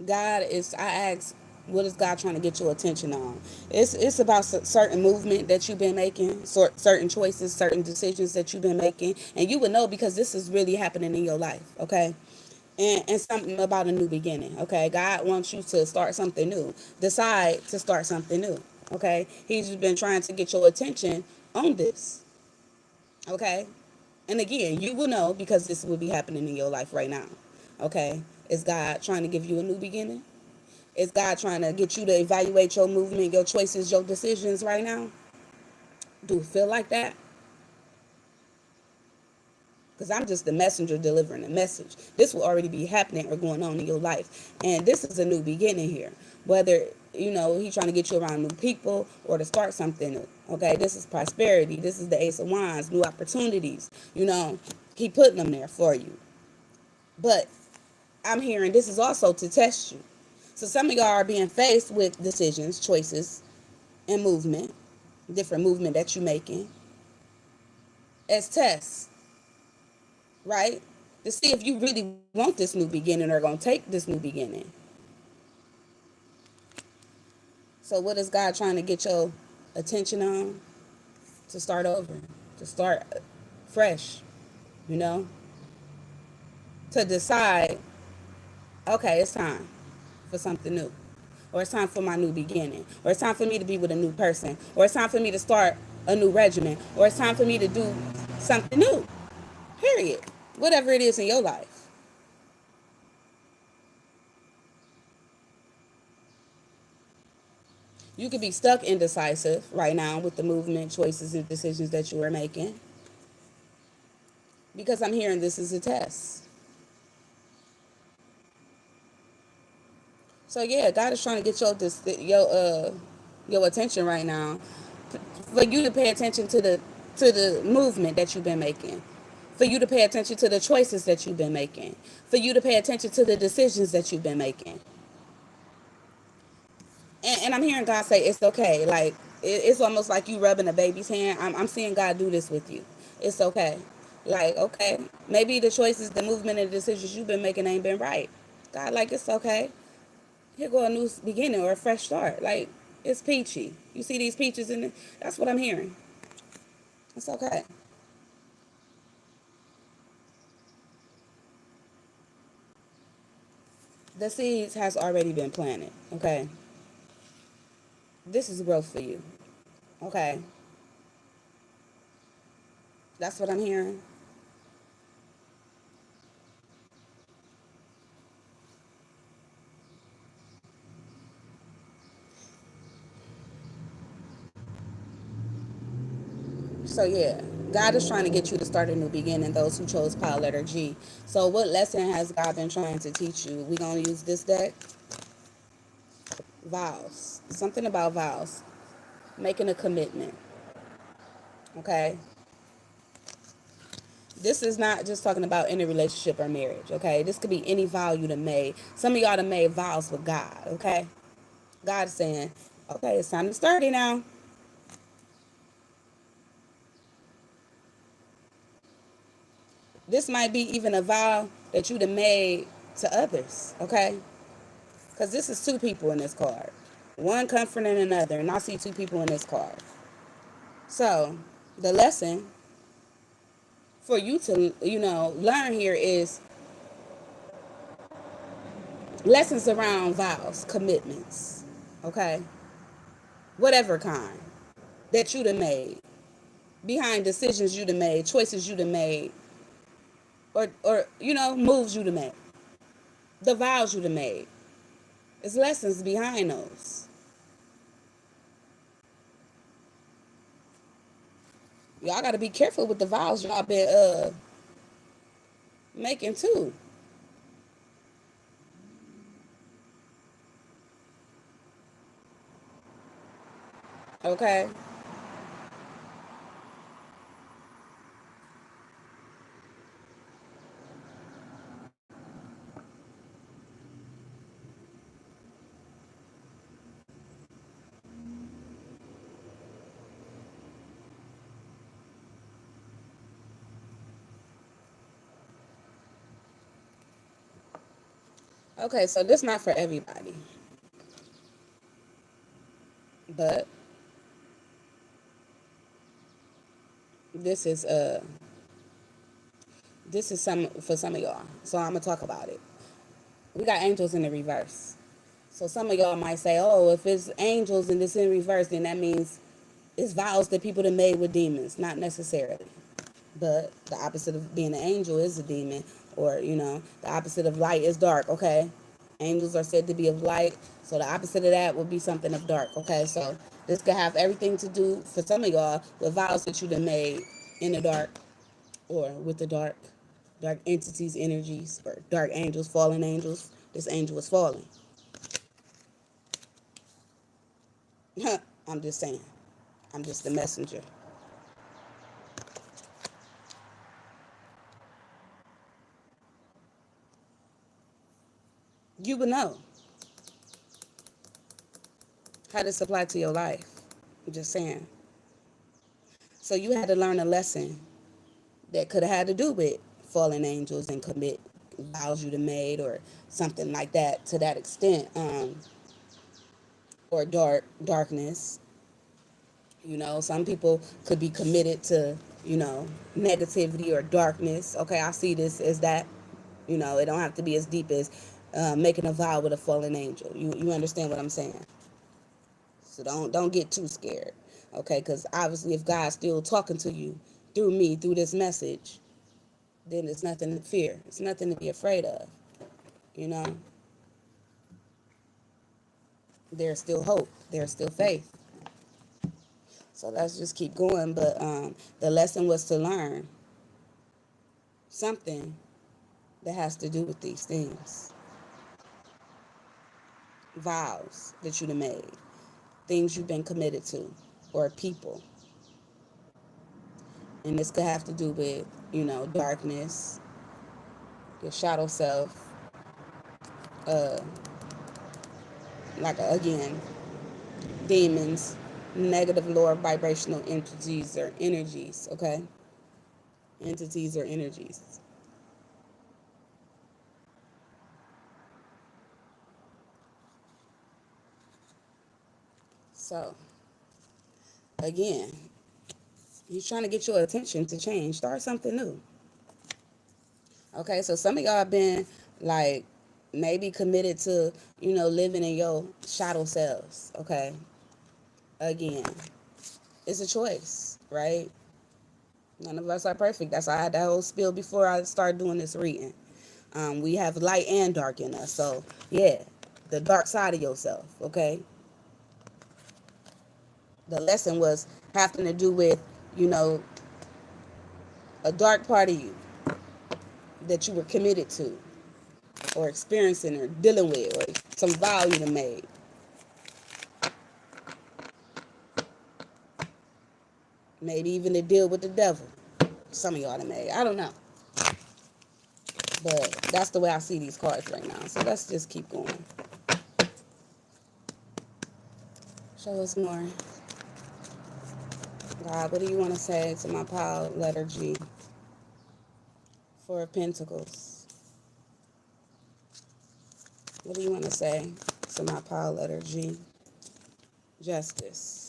I asked, what is God trying to get your attention on? It's about certain movement that you've been making, certain choices, certain decisions that you've been making. And you would know because this is really happening in your life, okay? And something about a new beginning, okay? God wants you to start something new. Decide to start something new, okay? He's just been trying to get your attention on this, okay? And again, you will know because this will be happening in your life right now, okay? Is God trying to give you a new beginning? Is God trying to get you to evaluate your movement, your choices, your decisions right now? Do it feel like that? Because I'm just the messenger delivering a message. This will already be happening or going on in your life. And this is a new beginning here. Whether, he's trying to get you around new people or to start something new. Okay, this is prosperity. This is the Ace of Wands, new opportunities. Keep putting them there for you. But I'm hearing this is also to test you. So some of y'all are being faced with decisions, choices, and movement, different movement that you're making as tests, right? To see if you really want this new beginning or going to take this new beginning. So what is God trying to get your attention on? To start over, to start fresh, you know? To decide, okay, it's time for something new. Or it's time for my new beginning. Or it's time for me to be with a new person. Or it's time for me to start a new regimen. Or it's time for me to do something new. Period. Whatever it is in your life. You could be stuck indecisive right now with the movement, choices, and decisions that you are making. Because I'm hearing this is a test. So yeah, God is trying to get your attention right now, for you to pay attention to the movement that you've been making, for you to pay attention to the choices that you've been making, for you to pay attention to the decisions that you've been making. And I'm hearing God say it's okay. Like it's almost like you rubbing a baby's hand. I'm seeing God do this with you. It's okay. Like, okay, maybe the choices, the movement, and the decisions you've been making ain't been right. God, like, it's okay. Here go a new beginning or a fresh start. Like, it's peachy. You see these peaches in it? That's what I'm hearing. It's okay. The seeds has already been planted. Okay. This is growth for you. Okay, that's what I'm hearing. So yeah, God is trying to get you to start a new beginning. Those who chose pile letter G. So what lesson has God been trying to teach you? We gonna use this deck. Vows. Something about vows. Making a commitment. Okay. This is not just talking about any relationship or marriage. Okay. This could be any vow you done made. Some of y'all done made vows with God. Okay. God is saying, okay, it's time to start it now. This might be even a vow that you done made to others. Okay. Because this is two people in this card. One comforting another. And I see two people in this card. So the lesson for you to, learn here is lessons around vows, commitments. Okay. Whatever kind that you done made. Behind decisions you done made, choices you done made, or moves you done made. The vows you done made. It's lessons behind those. Y'all gotta be careful with the vows y'all been making too. Okay. Okay, so this not for everybody. But this is some for some of y'all. So I'm gonna talk about it. We got angels in the reverse. So some of y'all might say, oh, if it's angels and it's in reverse, then that means it's vows that people have made with demons. Not necessarily. But the opposite of being an angel is a demon. Or the opposite of light is dark, okay? Angels are said to be of light. So the opposite of that would be something of dark, okay? So this could have everything to do, for some of y'all, with vows that you have made in the dark or with the dark entities, energies, or dark angels, fallen angels. This angel is falling. I'm just saying. I'm just the messenger. You would know how this apply to your life. I'm just saying. So you had to learn a lesson that could have had to do with fallen angels and commit vows you'd have made or something like that to that extent. Or darkness. Some people could be committed to, negativity or darkness. Okay, I see this as that. It don't have to be as deep as making a vow with a fallen angel. You understand what I'm saying? So don't get too scared. Okay, because obviously if God's still talking to you through me, through this message, then it's nothing to fear. It's nothing to be afraid of. You know, there's still hope. There's still faith. So let's just keep going. But the lesson was to learn something that has to do with these things. Vows that you've made, things you've been committed to, or people. And this could have to do with, darkness, your shadow self, uh, again, demons, negative lower vibrational entities or energies, okay? Entities or energies. So, again, he's trying to get your attention to change. Start something new. Okay, so some of y'all been like maybe committed to, living in your shadow selves. Okay, again, It's a choice, right? None of us are perfect. That's why I had that whole spiel before I started doing this reading. We have light and dark in us. So, yeah, the dark side of yourself, okay? The lesson was having to do with, you know, a dark part of you that you were committed to or experiencing or dealing with or some vow you done made. Maybe even to deal with the devil. Some of y'all done made. I don't know. But that's the way I see these cards right now. So let's just keep going. Show us more. God, what do you want to say to my pile letter G? Four of Pentacles. What do you want to say to my pile letter G? Justice.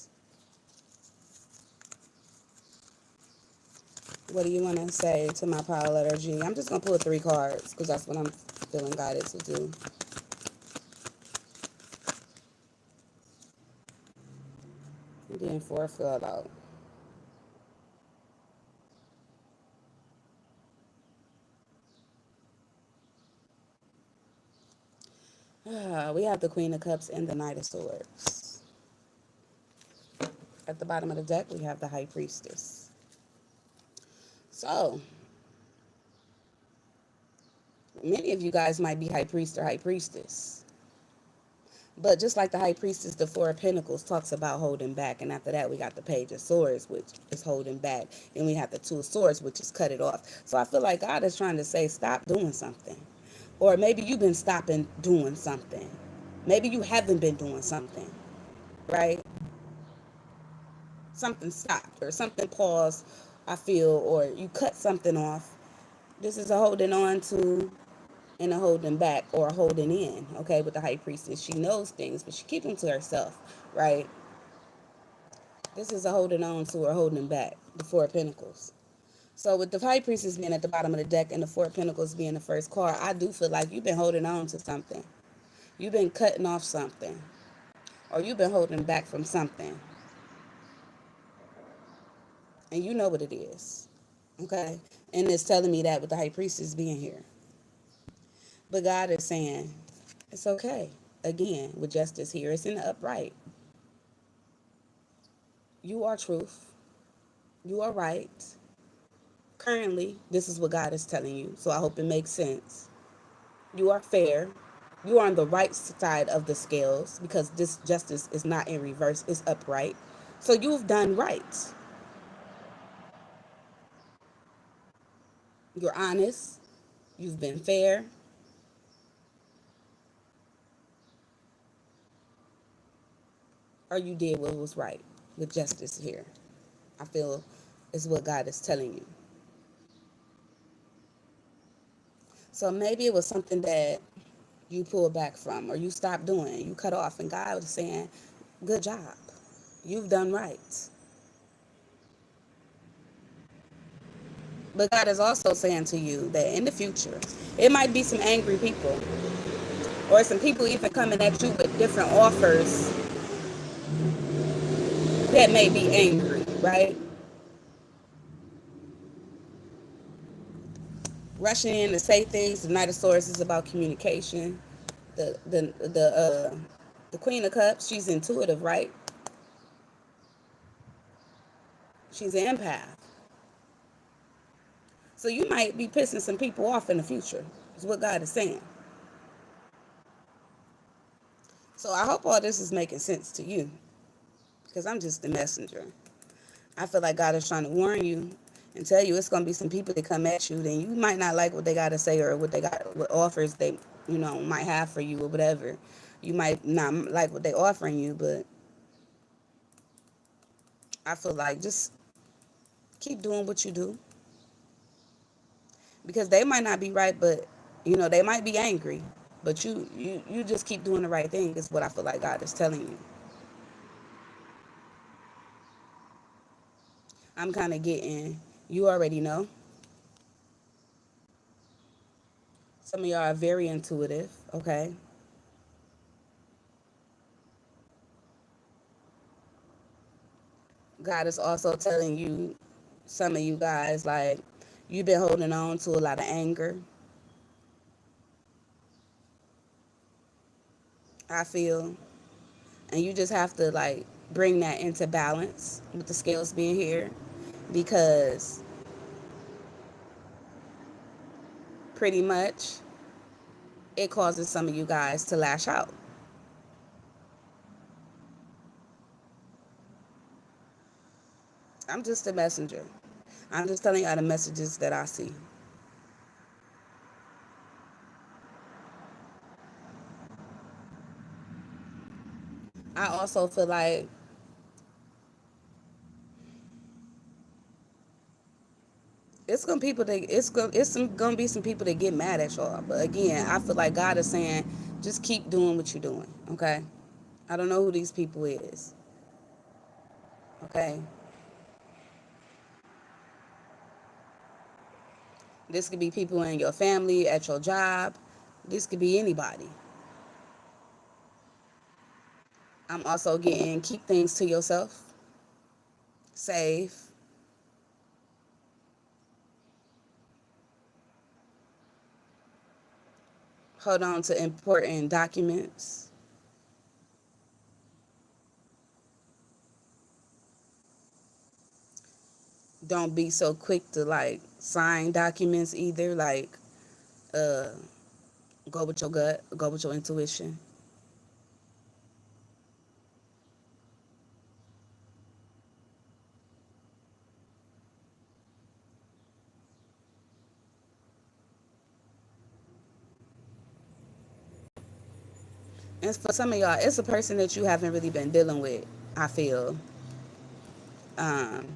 What do you want to say to my pile letter G? I'm just going to pull three cards because that's what I'm feeling guided to do. And then four filled out. We have the Queen of Cups and the Knight of Swords. At the bottom of the deck, we have the High Priestess. So, many of you guys might be High Priest or High Priestess. But just like the High Priestess, the Four of Pentacles talks about holding back. And after that, we got the Page of Swords, which is holding back. And we have the Two of Swords, which is cut it off. So I feel like God is trying to say, stop doing something. Or maybe you've been stopping doing something. Maybe you haven't been doing something, right? Something stopped or something paused, I feel, or you cut something off. This is a holding on to and a holding back or a holding in, okay, with the High Priestess. She knows things, but she keeps them to herself, right? This is a holding on to or holding back, the Four of Pentacles. So with the High Priestess being at the bottom of the deck and the Four of Pentacles being the first card, I do feel like you've been holding on to something. You've been cutting off something. Or you've been holding back from something. And you know what it is. Okay? And it's telling me that with the High Priestess being here. But God is saying, it's okay. Again, with justice here, it's in the upright. You are truth. You are right. Currently, this is what God is telling you. So I hope it makes sense. You are fair. You are on the right side of the scales because this justice is not in reverse, it's upright. So you've done right. You're honest. You've been fair. Or you did what was right with justice here. I feel is what God is telling you. So maybe it was something that you pulled back from or you stopped doing, you cut off, and God was saying, good job. You've done right. But God is also saying to you that in the future, it might be some angry people or some people even coming at you with different offers that may be angry, right? Rushing in to say things. The Knight of Swords is about communication. The Queen of Cups, she's intuitive, right? She's an empath. So you might be pissing some people off in the future, is what God is saying. So I hope all this is making sense to you, because I'm just the messenger. I feel like God is trying to warn you and tell you it's going to be some people that come at you, then you might not like what they got to say or what offers they, might have for you or whatever. You might not like what they offering you, but I feel like just keep doing what you do, because they might not be right, but they might be angry, but you just keep doing the right thing is what I feel like God is telling you. I'm kind of getting, you already know. Some of y'all are very intuitive, okay? God is also telling you, some of you guys, like, you've been holding on to a lot of anger, I feel. And you just have to, like, bring that into balance with the scales being here, because pretty much it causes some of you guys to lash out. I'm just a messenger. I'm just telling y'all the messages that I see. I also feel like it's gonna be some people that get mad at y'all. But again, I feel like God is saying, just keep doing what you're doing. Okay. I don't know who these people is. Okay. This could be people in your family, at your job. This could be anybody. I'm also getting, keep things to yourself. Save. Hold on to important documents. Don't be so quick to, like, sign documents either. Like, uh, go with your gut, go with your intuition. And for some of y'all, it's a person that you haven't really been dealing with, I feel. Um,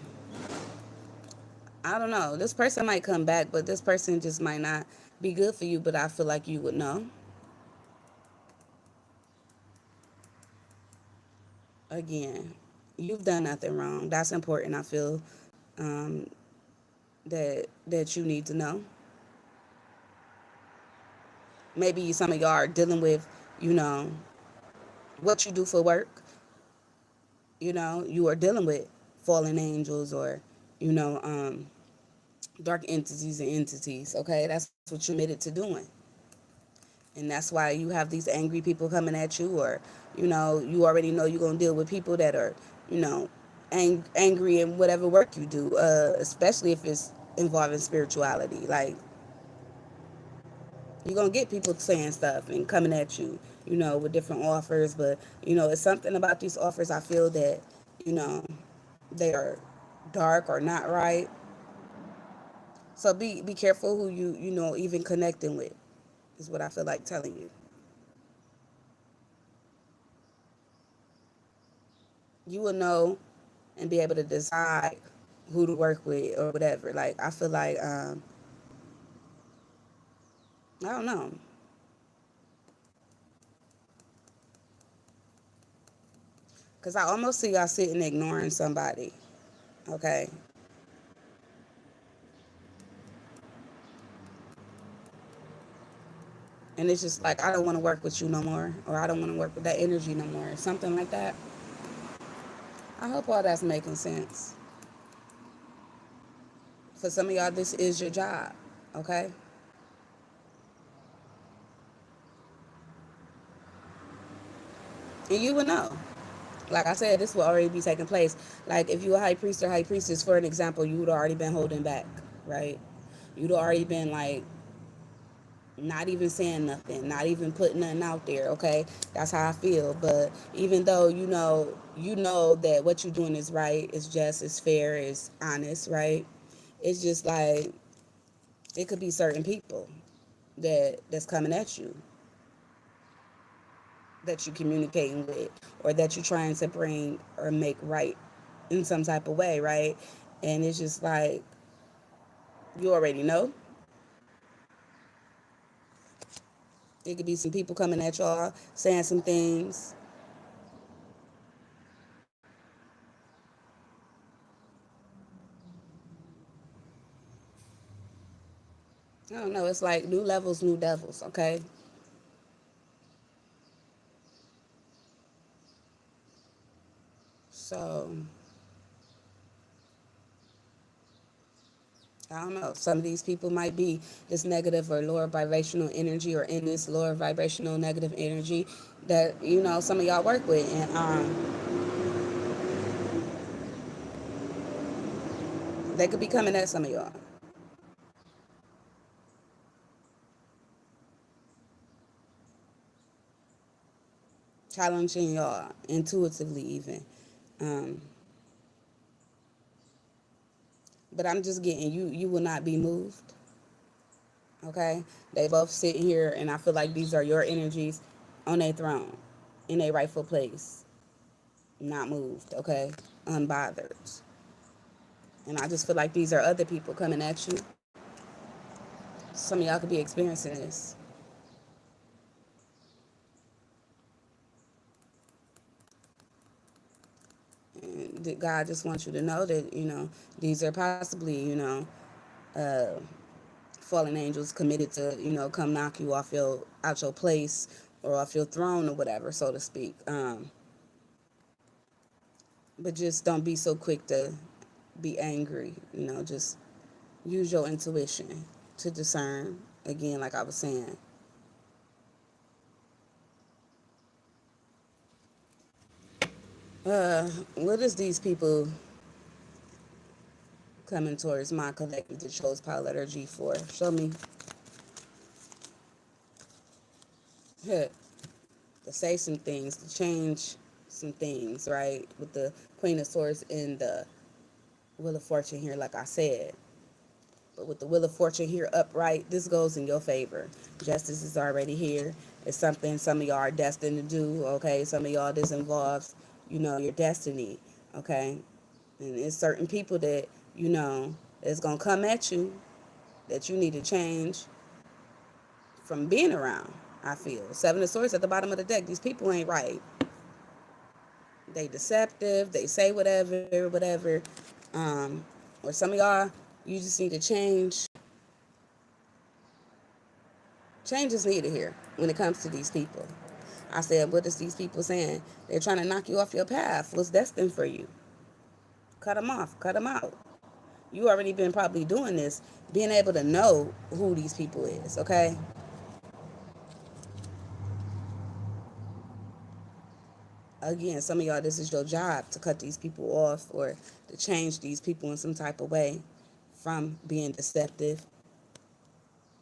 I don't know. This person might come back, but this person just might not be good for you, but I feel like you would know. Again, you've done nothing wrong. That's important, I feel, um, that you need to know. Maybe some of y'all are dealing with, you know, what you do for work. You are dealing with fallen angels, or, you know, dark entities and entities. Okay, that's what you're committed to doing. And that's why you have these angry people coming at you, or, you already know you're going to deal with people that are, you know angry in whatever work you do, especially if it's involving spirituality. Like, you're going to get people saying stuff and coming at you, with different offers. But, it's something about these offers, I feel that, you know they are dark or not right. So be careful who you even connecting with, is what I feel like telling you. You will know and be able to decide who to work with or whatever. Like, I feel like, I don't know, because I almost see y'all sitting ignoring somebody. Okay, and it's just like, I don't want to work with you no more, or I don't want to work with that energy no more, something like that. I hope all that's making sense. For some of y'all, this is your job. Okay, and you will know. Like I said, this will already be taking place. Like, if you a high priest or high priestess, for an example, you would already been holding back, right? You'd already been, like, not even saying nothing, not even putting nothing out there. Okay, that's how I feel. But even though you know that what you're doing is right, it's just, it's fair, it's honest, right? It's just like, it could be certain people that's coming at you, that you're communicating with, or that you're trying to bring or make right in some type of way, right? And it's just like, you already know. It could be some people coming at y'all saying some things. I don't know. It's like new levels, new devils. Okay, so I don't know. Some of these people might be this negative or lower vibrational energy, or in this lower vibrational negative energy that some of y'all work with, and they could be coming at some of y'all, challenging y'all intuitively even. Um, but I'm just getting you. You will not be moved. Okay, they both sit here, and I feel like these are your energies on a throne, in a rightful place, not moved. Okay, unbothered. And I just feel like these are other people coming at you. Some of y'all could be experiencing this. And God just wants you to know that, these are possibly, uh, fallen angels committed to, come knock you off out your place or off your throne or whatever, so to speak. But just don't be so quick to be angry. Just use your intuition to discern. Again, like I was saying, what is these people coming towards my collective that chose power letter G for? Show me. To say some things, to change some things, right? With the Queen of Swords and the Wheel of Fortune here, like I said. But with the Wheel of Fortune here upright, this goes in your favor. Justice is already here. It's something some of y'all are destined to do, okay? Some of y'all, this involves, your destiny, okay? And it's certain people that, that's going to come at you that you need to change from being around, I feel. Seven of Swords at the bottom of the deck. These people ain't right. They deceptive. They say whatever. Or some of y'all, you just need to change. Change is needed here when it comes to these people. I said, what is these people saying? They're trying to knock you off your path. What's destined for you? Cut them off. Cut them out. You already been probably doing this, being able to know who these people is, okay? Again, some of y'all, this is your job to cut these people off or to change these people in some type of way from being deceptive,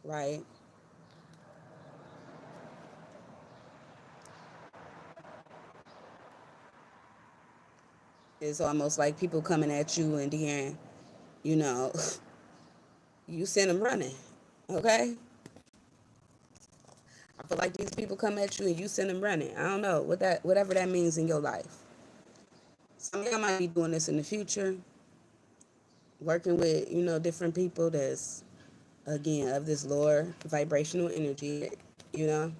right? It's almost like people coming at you and then, you know, you send them running, okay? I feel like these people come at you and you send them running. I don't know whatever that means in your life. Some of y'all might be doing this in the future, working with, different people that's, again, of this lower vibrational energy, you know,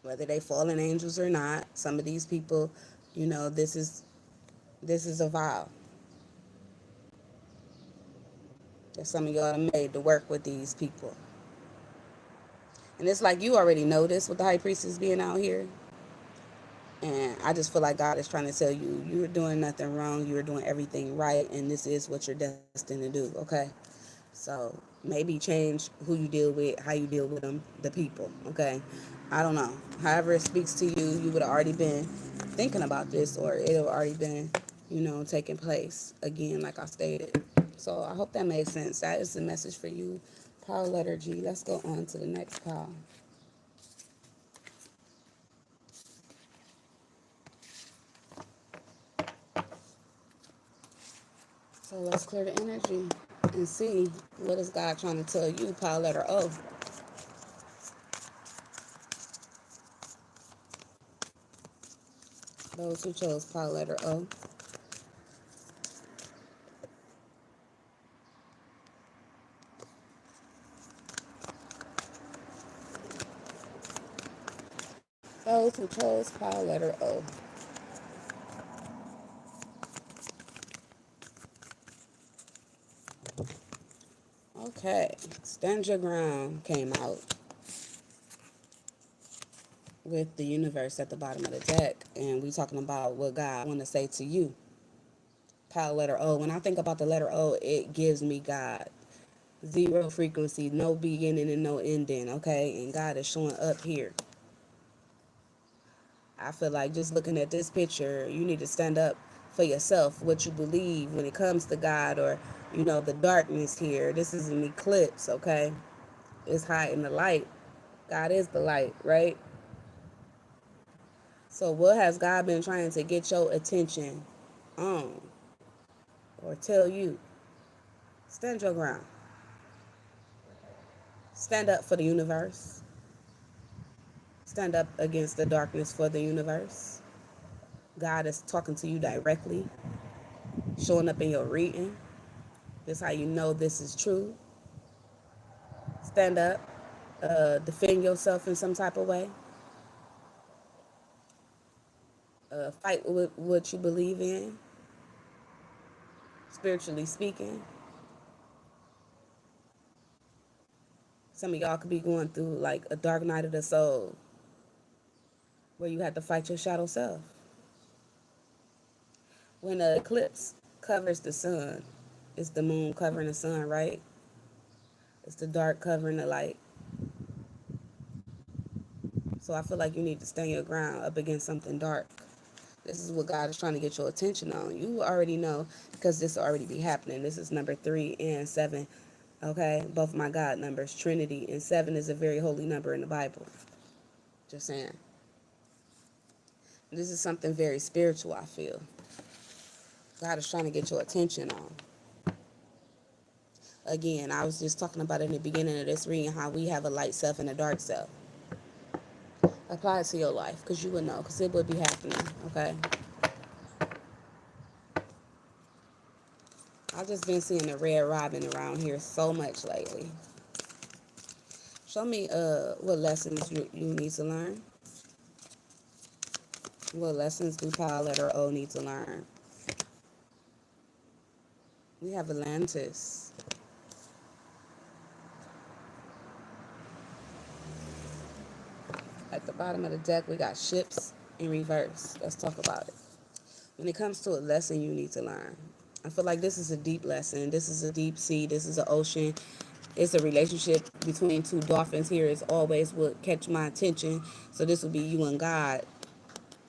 whether they fallen angels or not. Some of these people, this is a vow that some of y'all made to work with these people. And it's like you already know this with the high priestess being out here. And I just feel like God is trying to tell you, you're doing nothing wrong. You're doing everything right. And this is what you're destined to do, okay? So maybe change who you deal with, how you deal with them, the people, okay? I don't know. However it speaks to you, you would have already been thinking about this, or it would have already been, taking place. Again, like I stated. So I hope that made sense. That is the message for you, power letter G. Let's go on to the next pile. So let's clear the energy and see what is God trying to tell you, power letter O. Those who chose power letter O. Those who chose power letter O. Okay, stand your ground came out with the universe at the bottom of the deck, and we talking about what God want to say to you, Power letter O. When I think about the letter O, it gives me God. Zero frequency, no beginning and no ending, okay? And God is showing up here. I feel like just looking at this picture, you need to stand up for yourself, what you believe when it comes to God, or, the darkness here. This is an eclipse, okay? It's hiding the light. God is the light, right? So what has God been trying to get your attention on or tell you? Stand your ground. Stand up for the universe. Stand up against the darkness for the universe. God is talking to you directly, showing up in your reading. This is how you know this is true. Stand up, defend yourself in some type of way. Fight with what you believe in, spiritually speaking. Some of y'all could be going through like a dark night of the soul where you have to fight your shadow self. When an eclipse covers the sun, it's the moon covering the sun, right? It's the dark covering the light. So I feel like you need to stand your ground up against something dark. This is what God is trying to get your attention on. You already know because this already be happening. This is number 3 and 7. Okay? Both my God numbers, Trinity, and 7 is a very holy number in the Bible. Just saying. This is something very spiritual, I feel. God is trying to get your attention on. Again, I was just talking about in the beginning of this reading how we have a light self and a dark self. Apply it to your life because you would know, because it would be happening, okay? I've just been seeing the red robin around here so much lately. Show me what lessons you need to learn. What lessons do power letter O need to learn? We have Atlantis. At the bottom of the deck, we got ships in reverse. Let's talk about it. When it comes to a lesson you need to learn, I feel like this is a deep lesson. This is a deep sea. This is an ocean. It's a relationship between two dolphins here. Is always what catch my attention. So this would be you and God.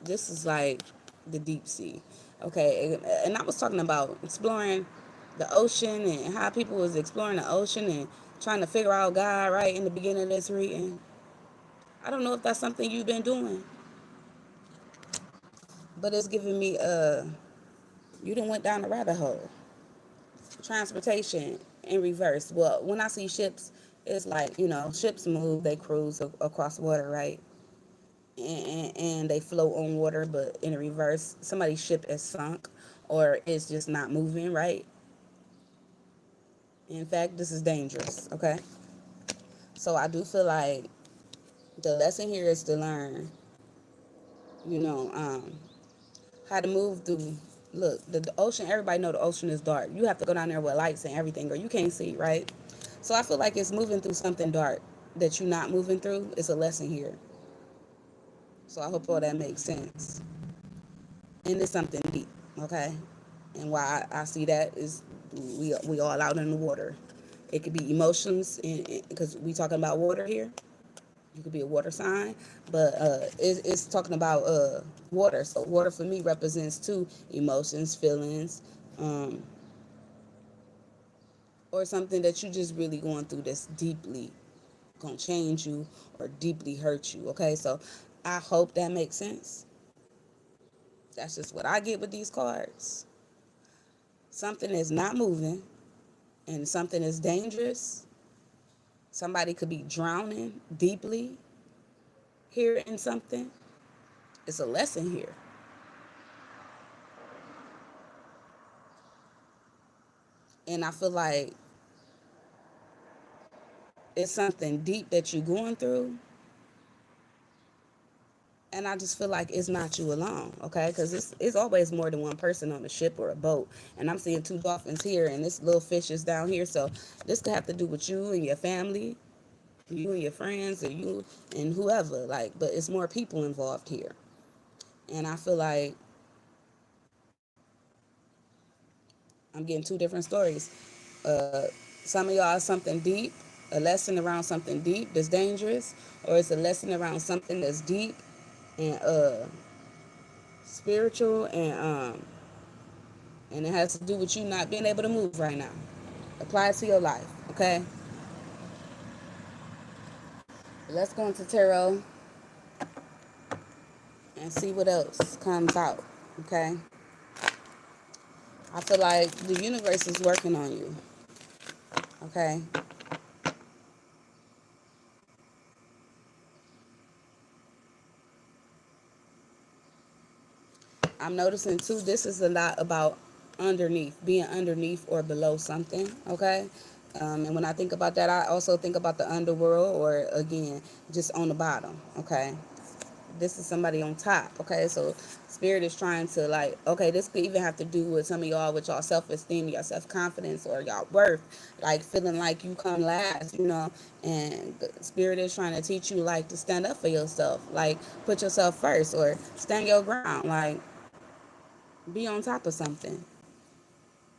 This is like the deep sea. Okay, and I was talking about exploring the ocean and how people was exploring the ocean and trying to figure out God right in the beginning of this reading. I don't know if that's something you've been doing, but it's giving me you done went down a rabbit hole. Transportation in reverse. Well, when I see ships, it's like, ships move, they cruise across water, right? And they float on water, but in reverse, somebody's ship is sunk or it's just not moving, right? In fact, this is dangerous, okay? So I do feel like the lesson here is to learn, you know, how to move through. Look, the ocean, everybody know the ocean is dark. You have to go down there with lights and everything or you can't see, right? So I feel like it's moving through something dark that you're not moving through. It's a lesson here. So I hope all that makes sense. And it's something deep, okay? And why I see that is we all out in the water. It could be emotions, because we talking about water here. You could be a water sign, but it's talking about water. So water for me represents two emotions, feelings, um, or something that you just really going through that's deeply gonna change you or deeply hurt you. Okay, so I hope that makes sense. That's just what I get with these cards. Something is not moving and something is dangerous. Somebody could be drowning deeply here in something. It's a lesson here. And I feel like it's something deep that you're going through. And I just feel like it's not you alone, okay? Because it's always more than one person on a ship or a boat. And I'm seeing two dolphins here and this little fish is down here. So this could have to do with you and your family, you and your friends, or you and whoever. Like, but it's more people involved here. And I feel like I'm getting two different stories. Some of y'all something deep, a lesson around something deep that's dangerous, or it's a lesson around something that's deep and spiritual and it has to do with you not being able to move right now. Apply it to your life, okay? Let's go into tarot and see what else comes out, okay? I feel like the universe is working on you, okay? I'm noticing too, this is a lot about underneath, being underneath or below something, okay? And when I think about that, I also think about the underworld or, again, just on the bottom, okay? This is somebody on top, okay? So spirit is trying to, like, okay, this could even have to do with some of y'all with y'all self-esteem, your self-confidence, or y'all worth, like feeling like you come last, and the spirit is trying to teach you, like, to stand up for yourself, like put yourself first or stand your ground, like be on top of something.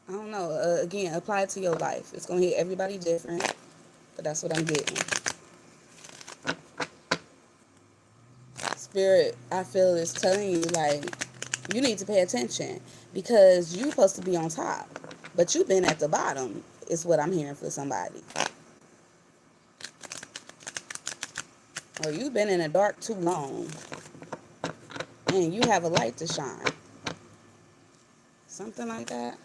I don't know. Again, apply it to your life. It's gonna hit everybody different, but that's what I'm getting. Spirit, I feel, is telling you, like, you need to pay attention because you're supposed to be on top, but you've been at the bottom. Is what I'm hearing for somebody, or you've been in the dark too long, and you have a light to shine. Something like that.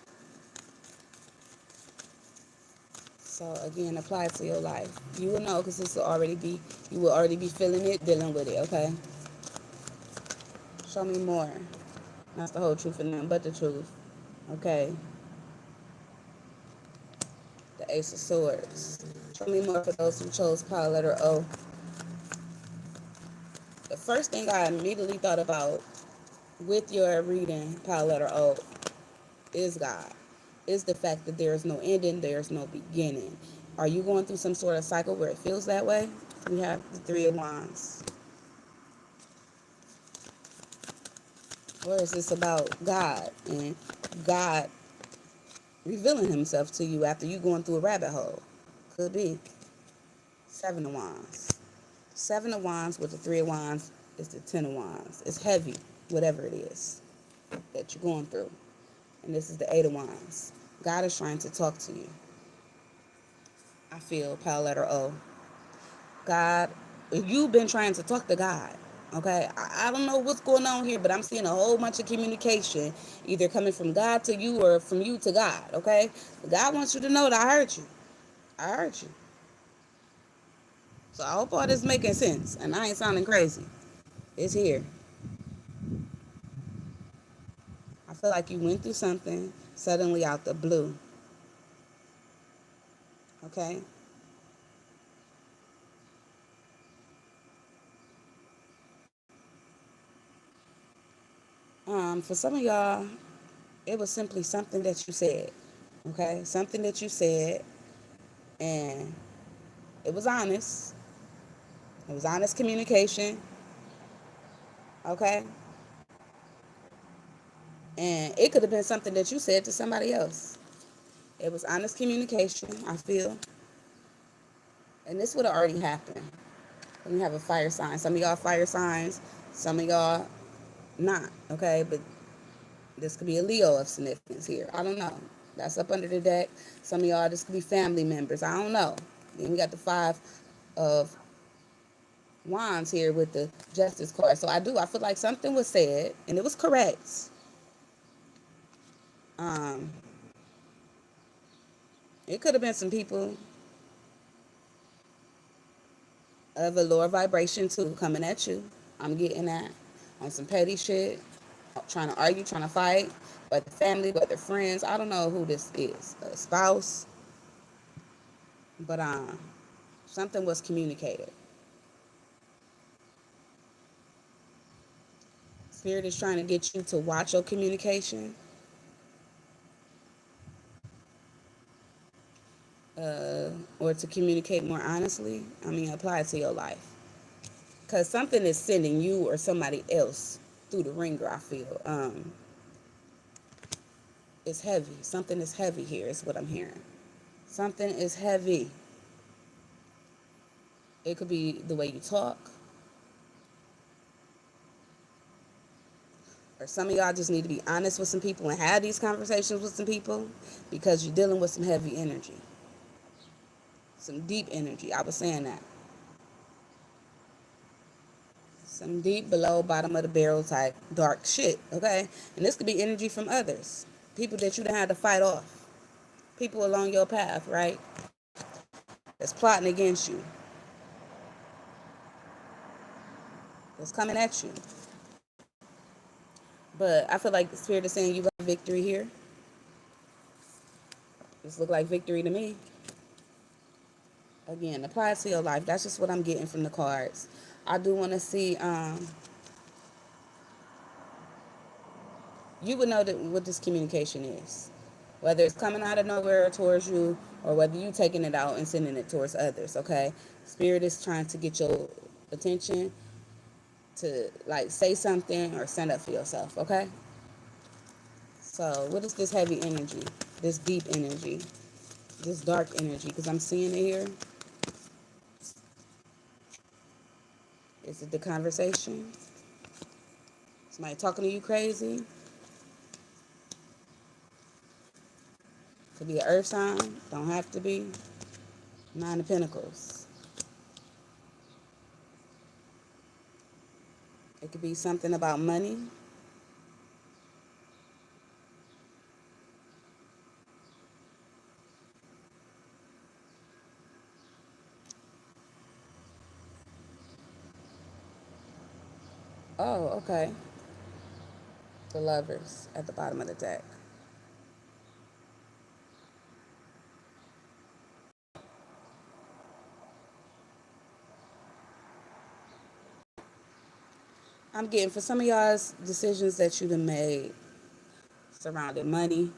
So again, apply it to your life. You will know because this will already be. You will already be feeling it, dealing with it. Okay. Show me more. That's the whole truth and nothing but the truth. Okay. The Ace of Swords. Show me more for those who chose pile letter O. The first thing I immediately thought about with your reading, pile letter O, is God. Is the fact that there is no ending, there is no beginning. Are you going through some sort of cycle where it feels that way? We have the Three of Wands. Or is this about God and God revealing himself to you after you going through a rabbit hole? Could be. Seven of Wands. Seven of Wands with the Three of Wands is the Ten of Wands. It's heavy, whatever it is that you're going through. And this is the Eight of Wands. God is trying to talk to you. I feel pile letter O. God, you've been trying to talk to God. Okay, I don't know what's going on here, but I'm seeing a whole bunch of communication either coming from God to you or from you to God. Okay, God wants you to know that I heard you. I heard you. So I hope all this making sense and I ain't sounding crazy. It's here. I feel like you went through something suddenly out the blue. Okay? For some of y'all, it was simply something that you said. Okay? Something that you said, and it was honest. It was honest communication. Okay? And it could have been something that you said to somebody else. It was honest communication, I feel. And this would have already happened. And you have a fire sign. Some of y'all fire signs, some of y'all not. Okay? But this could be a Leo of significance here. I don't know. That's up under the deck. Some of y'all, this could be family members. I don't know. Then we got the Five of Wands here with the Justice card. So I feel like something was said and it was correct. Um, it could have been some people of a lower vibration too coming at you. I'm getting that on some petty shit, trying to argue, trying to fight, whether family, whether friends. I don't know who this is, a spouse, but something was communicated. Spirit is trying to get you to watch your communication, or to communicate more honestly. I mean, apply it to your life. Because something is sending you or somebody else through the ringer, I feel. is heavy. Something is heavy here, is what I'm hearing. Something is heavy. It could be the way you talk, or some of y'all just need to be honest with some people and have these conversations with some people because you're dealing with some heavy energy, some deep energy. I was saying that. Some deep below bottom of the barrel type dark shit, okay? And this could be energy from others, people that you done had to fight off, people along your path, right? That's plotting against you, that's coming at you. But I feel like the spirit is saying you got victory here. This look like victory to me. Again, apply it to your life. That's just what I'm getting from the cards. I do want to see, you would know that what this communication is. Whether it's coming out of nowhere towards you or whether you taking it out and sending it towards others, okay? Spirit is trying to get your attention to like say something or stand up for yourself, okay? So what is this heavy energy, this deep energy, this dark energy? Because I'm seeing it here. Is it the conversation? Somebody talking to you crazy? Could be an earth sign, don't have to be. Nine of Pentacles. It could be something about money. Oh, okay. The Lovers at the bottom of the deck. I'm getting for some of y'all's decisions that you've made surrounding money.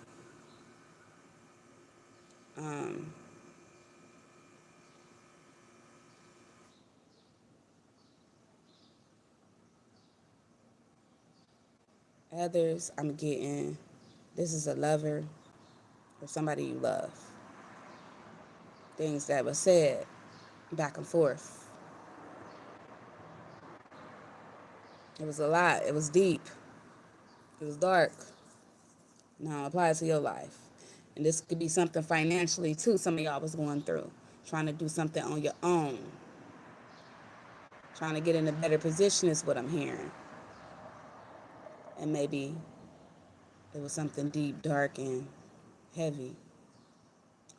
Um, Others, I'm getting this is a lover or somebody you love. Things that were said back and forth. It was a lot. It was deep. It was dark. Now apply it to your life. And this could be something financially too. Some of y'all was going through, trying to do something on your own, trying to get in a better position is what I'm hearing. And maybe it was something deep, dark, and heavy.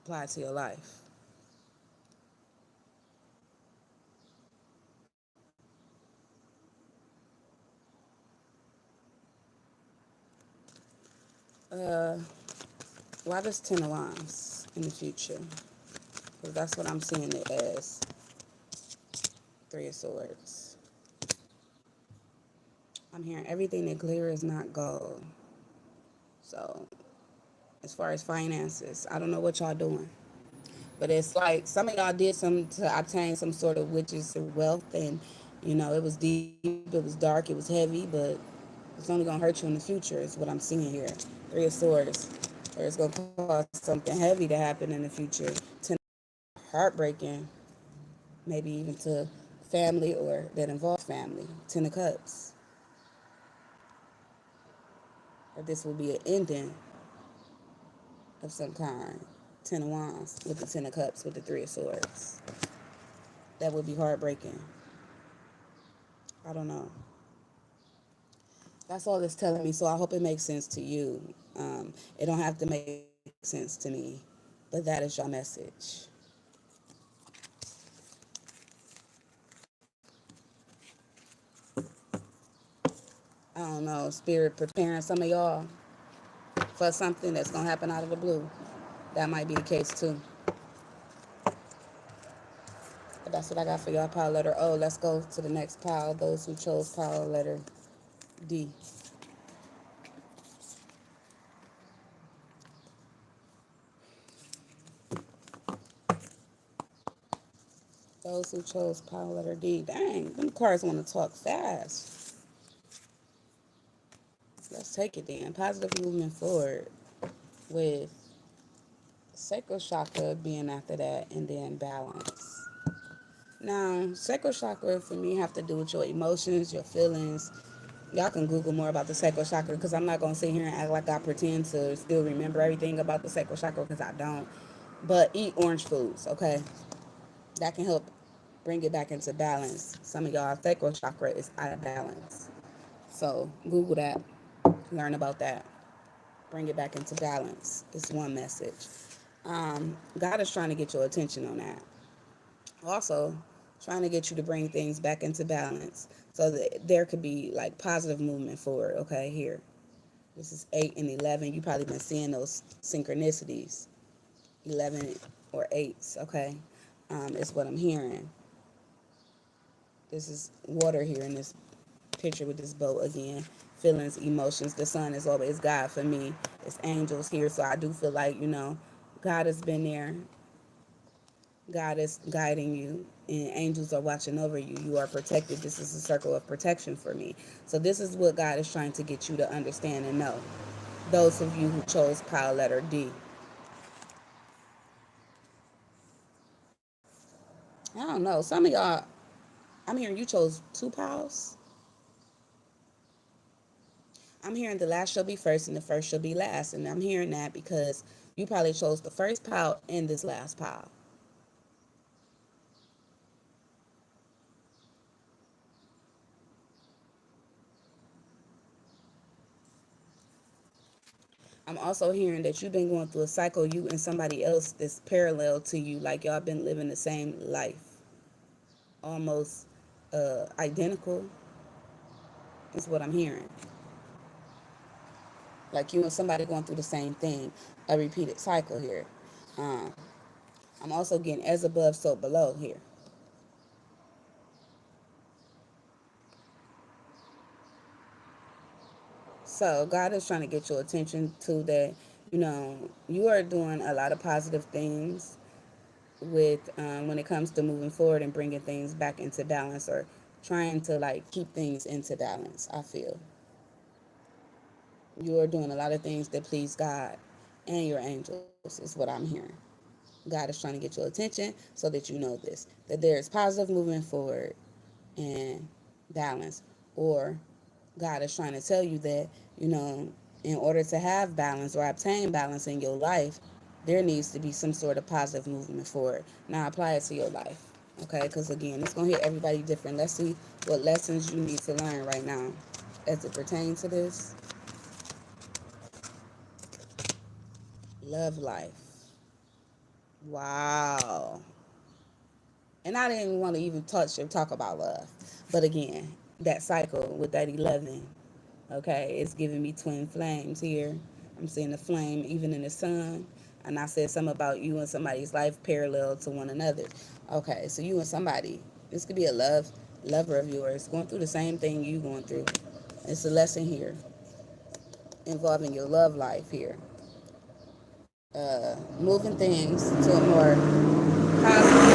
Apply it to your life. Uh, why does Ten of Wands in the future? Because that's what I'm seeing it as. Three of Swords. I'm hearing everything that glitters is not gold. So, as far as finances, I don't know what y'all doing. But it's like some of y'all did some to obtain some sort of witches or wealth, and you know it was deep, it was dark, it was heavy, but it's only gonna hurt you in the future. Is what I'm seeing here. Three of Swords, or it's gonna cause something heavy to happen in the future. Ten, heartbreaking, maybe even to family or that involves family. Ten of Cups, or this will be an ending of some kind. Ten of Wands with the Ten of Cups with the Three of Swords. That would be heartbreaking. I don't know. That's all it's telling me. So I hope it makes sense to you. It don't have to make sense to me, but that is your message. I don't know, spirit preparing some of y'all for something that's gonna happen out of the blue. That might be the case too. But that's what I got for y'all. Pile letter O. Let's go to the next pile. Those who chose pile letter D. Those who chose pile letter D. Dang, them cards want to talk fast. Let's take it then. Positive movement forward. with sacral chakra being after that, and then balance. Now, sacral chakra for me have to do with your emotions, your feelings. Y'all can Google more about the sacral chakra because I'm not gonna sit here and act like I pretend to still remember everything about the sacral chakra because I don't. But eat orange foods, okay? That can help bring it back into balance. Some of y'all sacral chakra is out of balance. So Google that, learn about that, bring it back into balance. It's one message. God is trying to get your attention on that. Also, trying to get you to bring things back into balance so that there could be like positive movement forward. Okay, here. This is 8 and 11. You probably been seeing those synchronicities, 11 or 8s. Okay, is what I'm hearing. This is water here in this picture with this boat again. Feelings, emotions. The sun is always God for me. It's angels here, so I do feel like God has been there. God is guiding you, and angels are watching over you. You are protected. This is a circle of protection for me. So this is what God is trying to get you to understand and know. Those of you who chose pile letter D. I don't know. Some of y'all, I'm hearing you chose two piles. I'm hearing the last shall be first and the first shall be last. And I'm hearing that because you probably chose the first pile and this last pile. I'm also hearing that you've been going through a cycle, you and somebody else that's parallel to you, like y'all been living the same life, almost identical, is what I'm hearing. Like you and somebody going through the same thing, a repeated cycle here. Um, I'm also getting as above, so below here. So God is trying to get your attention to that. You are doing a lot of positive things with when it comes to moving forward and bringing things back into balance, or trying to like keep things into balance. I feel you are doing a lot of things that please God and your angels is what I'm hearing. God is trying to get your attention so that you know this, that there is positive movement forward and balance. Or God is trying to tell you that, in order to have balance or obtain balance in your life, there needs to be some sort of positive movement forward. Now apply it to your life. Okay, because again, it's going to hit everybody different. Let's see what lessons you need to learn right now as it pertains to this. Love life. Wow. And I didn't want to even touch or talk about love. But again, that cycle with that 11, okay, it's giving me twin flames here. I'm seeing the flame even in the sun. And I said something about you and somebody's life parallel to one another. Okay, so you and somebody, this could be a lover of yours going through the same thing you going through. It's a lesson here involving your love life here. Moving things to a more positive.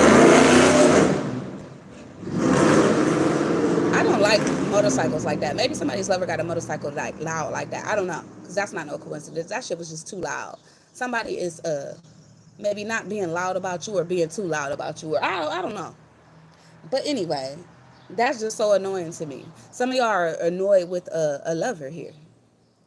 I don't like motorcycles like that. Maybe somebody's lover got a motorcycle like loud like that. I don't know, because that's not no coincidence. That shit was just too loud. Somebody is maybe not being loud about you or being too loud about you, or I don't know. But anyway, that's just so annoying to me. Some of y'all are annoyed with a lover here.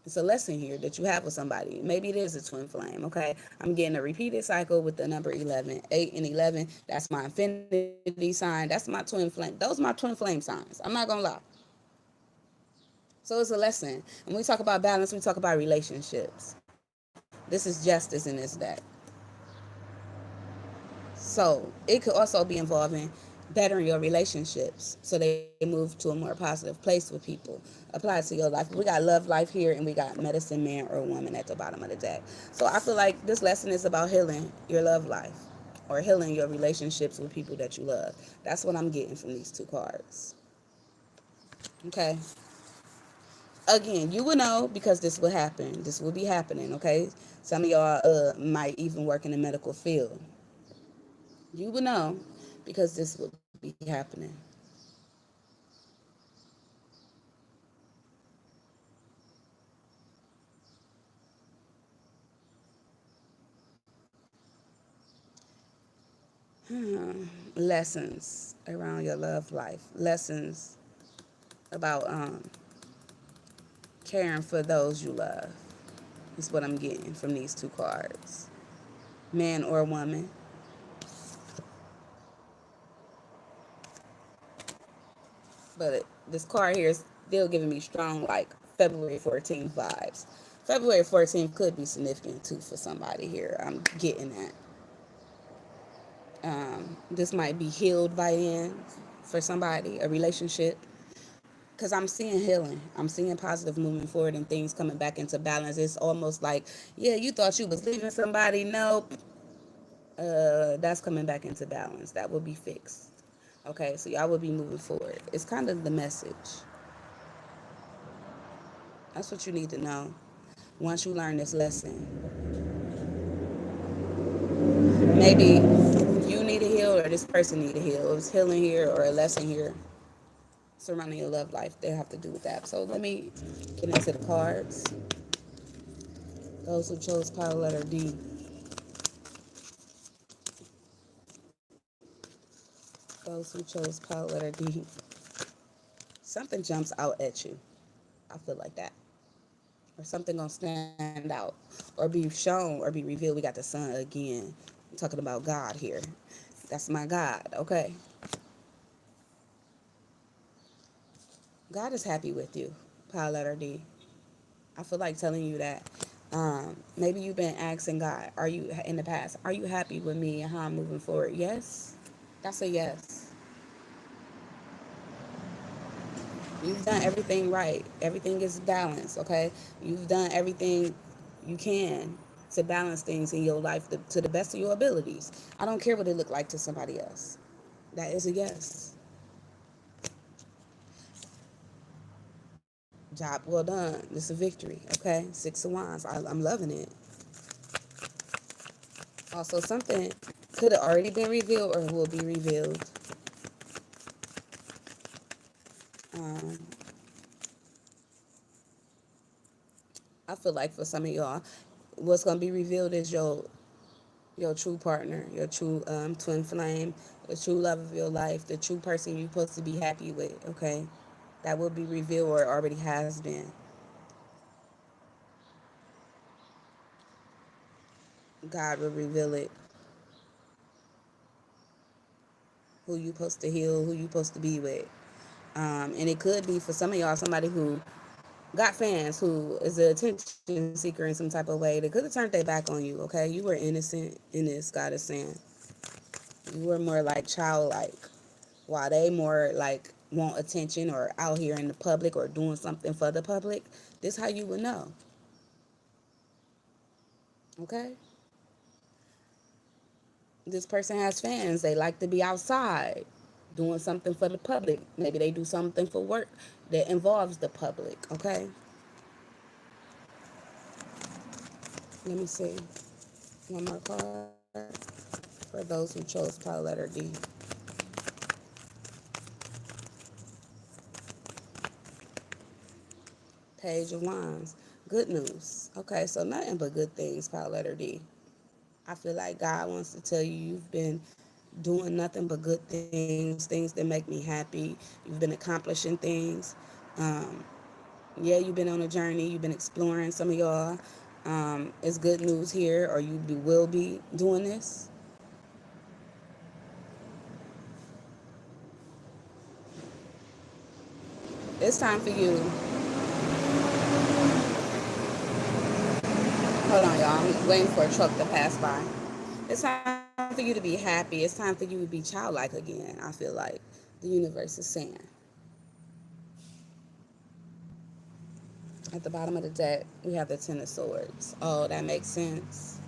It's a lesson here that you have with somebody. Maybe it is a twin flame, okay? I'm getting a repeated cycle with the number 11. 8 and 11, that's my infinity sign. That's my twin flame. Those are my twin flame signs. I'm not going to lie. So it's a lesson. When we talk about balance, we talk about relationships. This is justice in this deck. So it could also be involving bettering your relationships so they move to a more positive place with people. Apply it to your life. We got love life here, and we got medicine man or woman at the bottom of the deck. So I feel like this lesson is about healing your love life or healing your relationships with people that you love. That's what I'm getting from these two cards. Okay. Again, you will know because this will happen. This will be happening, okay? Some of y'all might even work in the medical field. You will know because this will be happening. Lessons around your love life. Lessons about caring for those you love. Is what I'm getting from these two cards. Man or woman. But this card here is still giving me strong, like, February 14th vibes. February 14th could be significant too for somebody here. I'm getting that. This might be healed by then for somebody, a relationship. Because I'm seeing healing. I'm seeing positive moving forward and things coming back into balance. It's almost like, yeah, you thought you was leaving somebody. Nope. That's coming back into balance. That will be fixed. Okay, so y'all will be moving forward. It's kind of the message. That's what you need to know. Once you learn this lesson, maybe you need to heal or this person need to heal. If it's healing here or a lesson here surrounding your love life, they have to do with that. So let me get into the cards. Those who chose pile letter D. Those who chose pile letter D. Something jumps out at you. I feel like that. Or something gonna stand out. Or be shown or be revealed. We got the sun again. I'm talking about God here. That's my God, okay? God is happy with you, pile letter D. I feel like telling you that. Maybe you've been asking God, are you in the past, are you happy with me and how I'm moving forward? Yes. That's a yes. You've done everything right. Everything is balanced, okay? You've done everything you can to balance things in your life to the best of your abilities. I don't care what it looked like to somebody else. That is a yes. Job well done. This is a victory, okay? Six of Wands. I'm loving it. Also, something could have already been revealed or will be revealed. Um, I feel like for some of y'all, what's gonna be revealed is your true partner, your true twin flame, the true love of your life, the true person you're supposed to be happy with. Okay, that will be revealed or already has been. God will reveal it. Who you supposed to heal, who you supposed to be with. And it could be for some of y'all somebody who got fans, who is an attention seeker in some type of way. They could have turned their back on you. Okay, you were innocent in this. God is saying you were more like childlike, while they more like want attention or out here in the public or doing something for the public. This how you would know. Okay, this person has fans. They like to be outside doing something for the public. Maybe they do something for work that involves the public. Okay, let me see one more card for those who chose pile letter D. Page of Wands. Good news. Okay, so nothing but good things, pile letter D. I feel like God wants to tell you you've been doing nothing but good things, things that make me happy. You've been accomplishing things. Um, yeah, you've been on a journey. You've been exploring. Some of y'all, it's good news here, or will be doing this. It's time for you. Hold on, y'all. I'm waiting for a truck to pass by. It's time for you to be happy. It's time for you to be childlike again. I feel like the universe is saying. At the bottom of the deck, we have the Ten of Swords. Oh, that makes sense.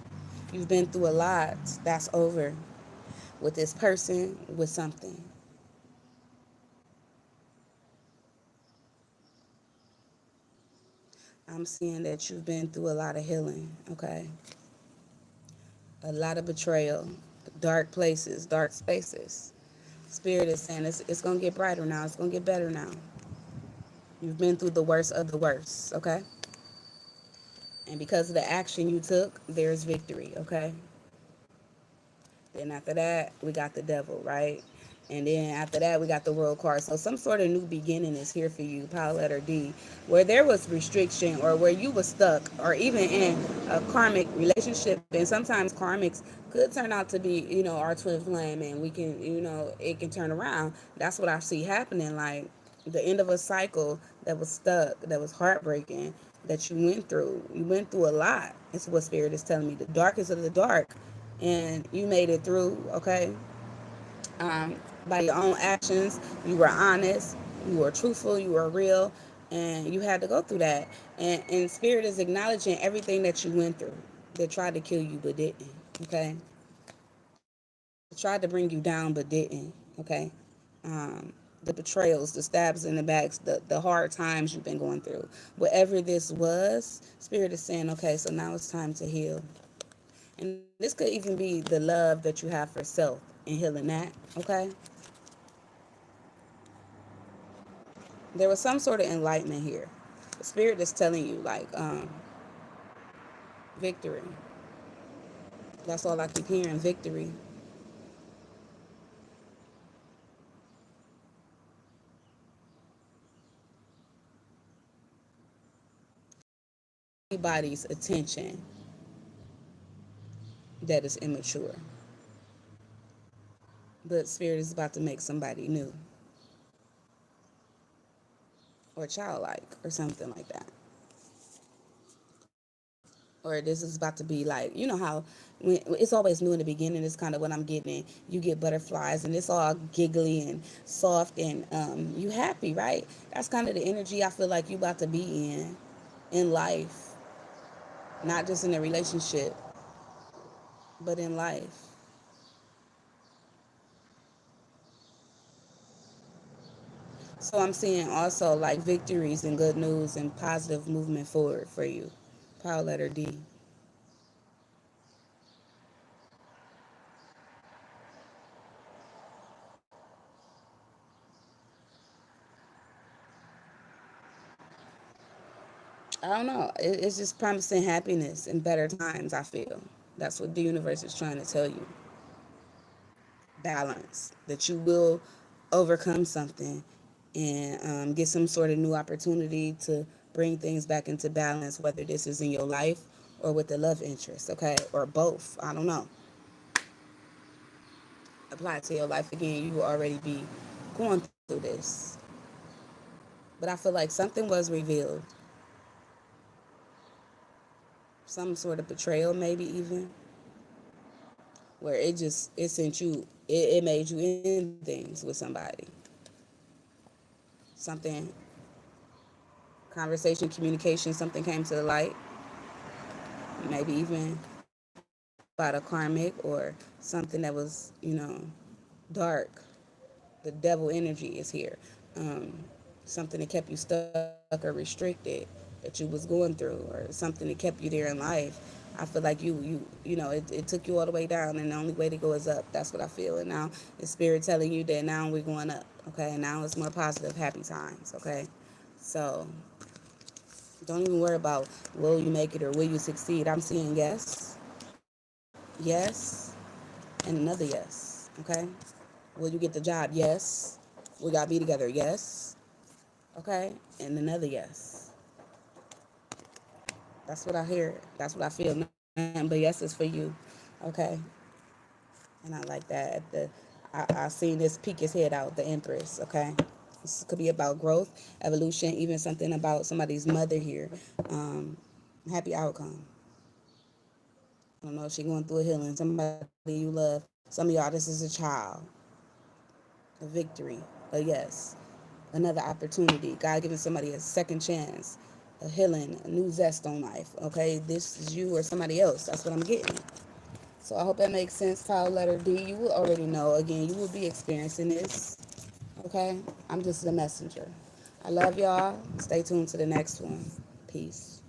You've been through a lot. That's over. With this person, with something. I'm seeing that you've been through a lot of healing, okay? A lot of betrayal, dark places, dark spaces. Spirit is saying it's going to get brighter now. It's going to get better now. You've been through the worst of the worst, okay? And because of the action you took, there's victory, okay? Then after that, we got the devil, right? And then after that, we got the world card. So some sort of new beginning is here for you, power letter D, where there was restriction or where you were stuck or even in a karmic relationship. And sometimes karmics could turn out to be, our twin flame and we can, it can turn around. That's what I see happening. Like the end of a cycle that was stuck, that was heartbreaking, that you went through. You went through a lot. It's what Spirit is telling me. The darkest of the dark, and you made it through. Okay, by your own actions, you were honest, you were truthful, you were real, and you had to go through that. And Spirit is acknowledging everything that you went through that tried to kill you but didn't. Okay, it tried to bring you down but didn't. Okay, the betrayals, the stabs in the backs, the hard times you've been going through, whatever this was, Spirit is saying, okay, so now it's time to heal. And this could even be the love that you have for self and healing that. Okay, there was some sort of enlightenment here. The Spirit is telling you, like, victory. That's all I keep hearing, victory. Anybody's attention that is immature. But Spirit is about to make somebody new or childlike or something like that. Or this is about to be like, you know how it's always new in the beginning. It's kind of what I'm getting. You get butterflies and it's all giggly and soft and you happy, right? That's kind of the energy I feel like you about to be in life, not just in a relationship, but in life. So I'm seeing also like victories and good news and positive movement forward for you. Power letter D. I don't know. It's just promising happiness and better times, I feel. That's what the universe is trying to tell you. Balance. That you will overcome something and get some sort of new opportunity to bring things back into balance, whether this is in your life or with the love interest, okay? Or both. I don't know. Apply it to your life again. You will already be going through this. But I feel like something was revealed. Some sort of betrayal, maybe even where it sent you it made you end things with somebody, something, conversation, communication, something came to the light, maybe even about a karmic or something that was dark. The devil energy is here. um, Something that kept you stuck or restricted that you was going through, or something that kept you there in life. I feel like it took you all the way down, and the only way to go is up. That's what I feel. And now the Spirit telling you that now we're going up. Okay, and now it's more positive, happy times. Okay, so don't even worry about will you make it or will you succeed. I'm seeing yes, and another yes. Okay, will you get the job? Yes. Will y'all be together? Yes. Okay, and another yes. That's what I hear. That's what I feel. Nothing but yeses for you. Okay, and I like that. I seen this peek his head out, the Empress. Okay, this could be about growth, evolution, even something about somebody's mother here. Um, Happy outcome. I don't know if she's going through a healing. Somebody you love. Some of y'all, this is a child. A victory. A yes. Another opportunity. God giving somebody a second chance. A healing. A new zest on life. Okay, this is you or somebody else. That's what I'm getting. So I hope that makes sense. File letter D. You will already know. Again, you will be experiencing this. Okay, I'm just the messenger. I love y'all. Stay tuned to the next one. Peace.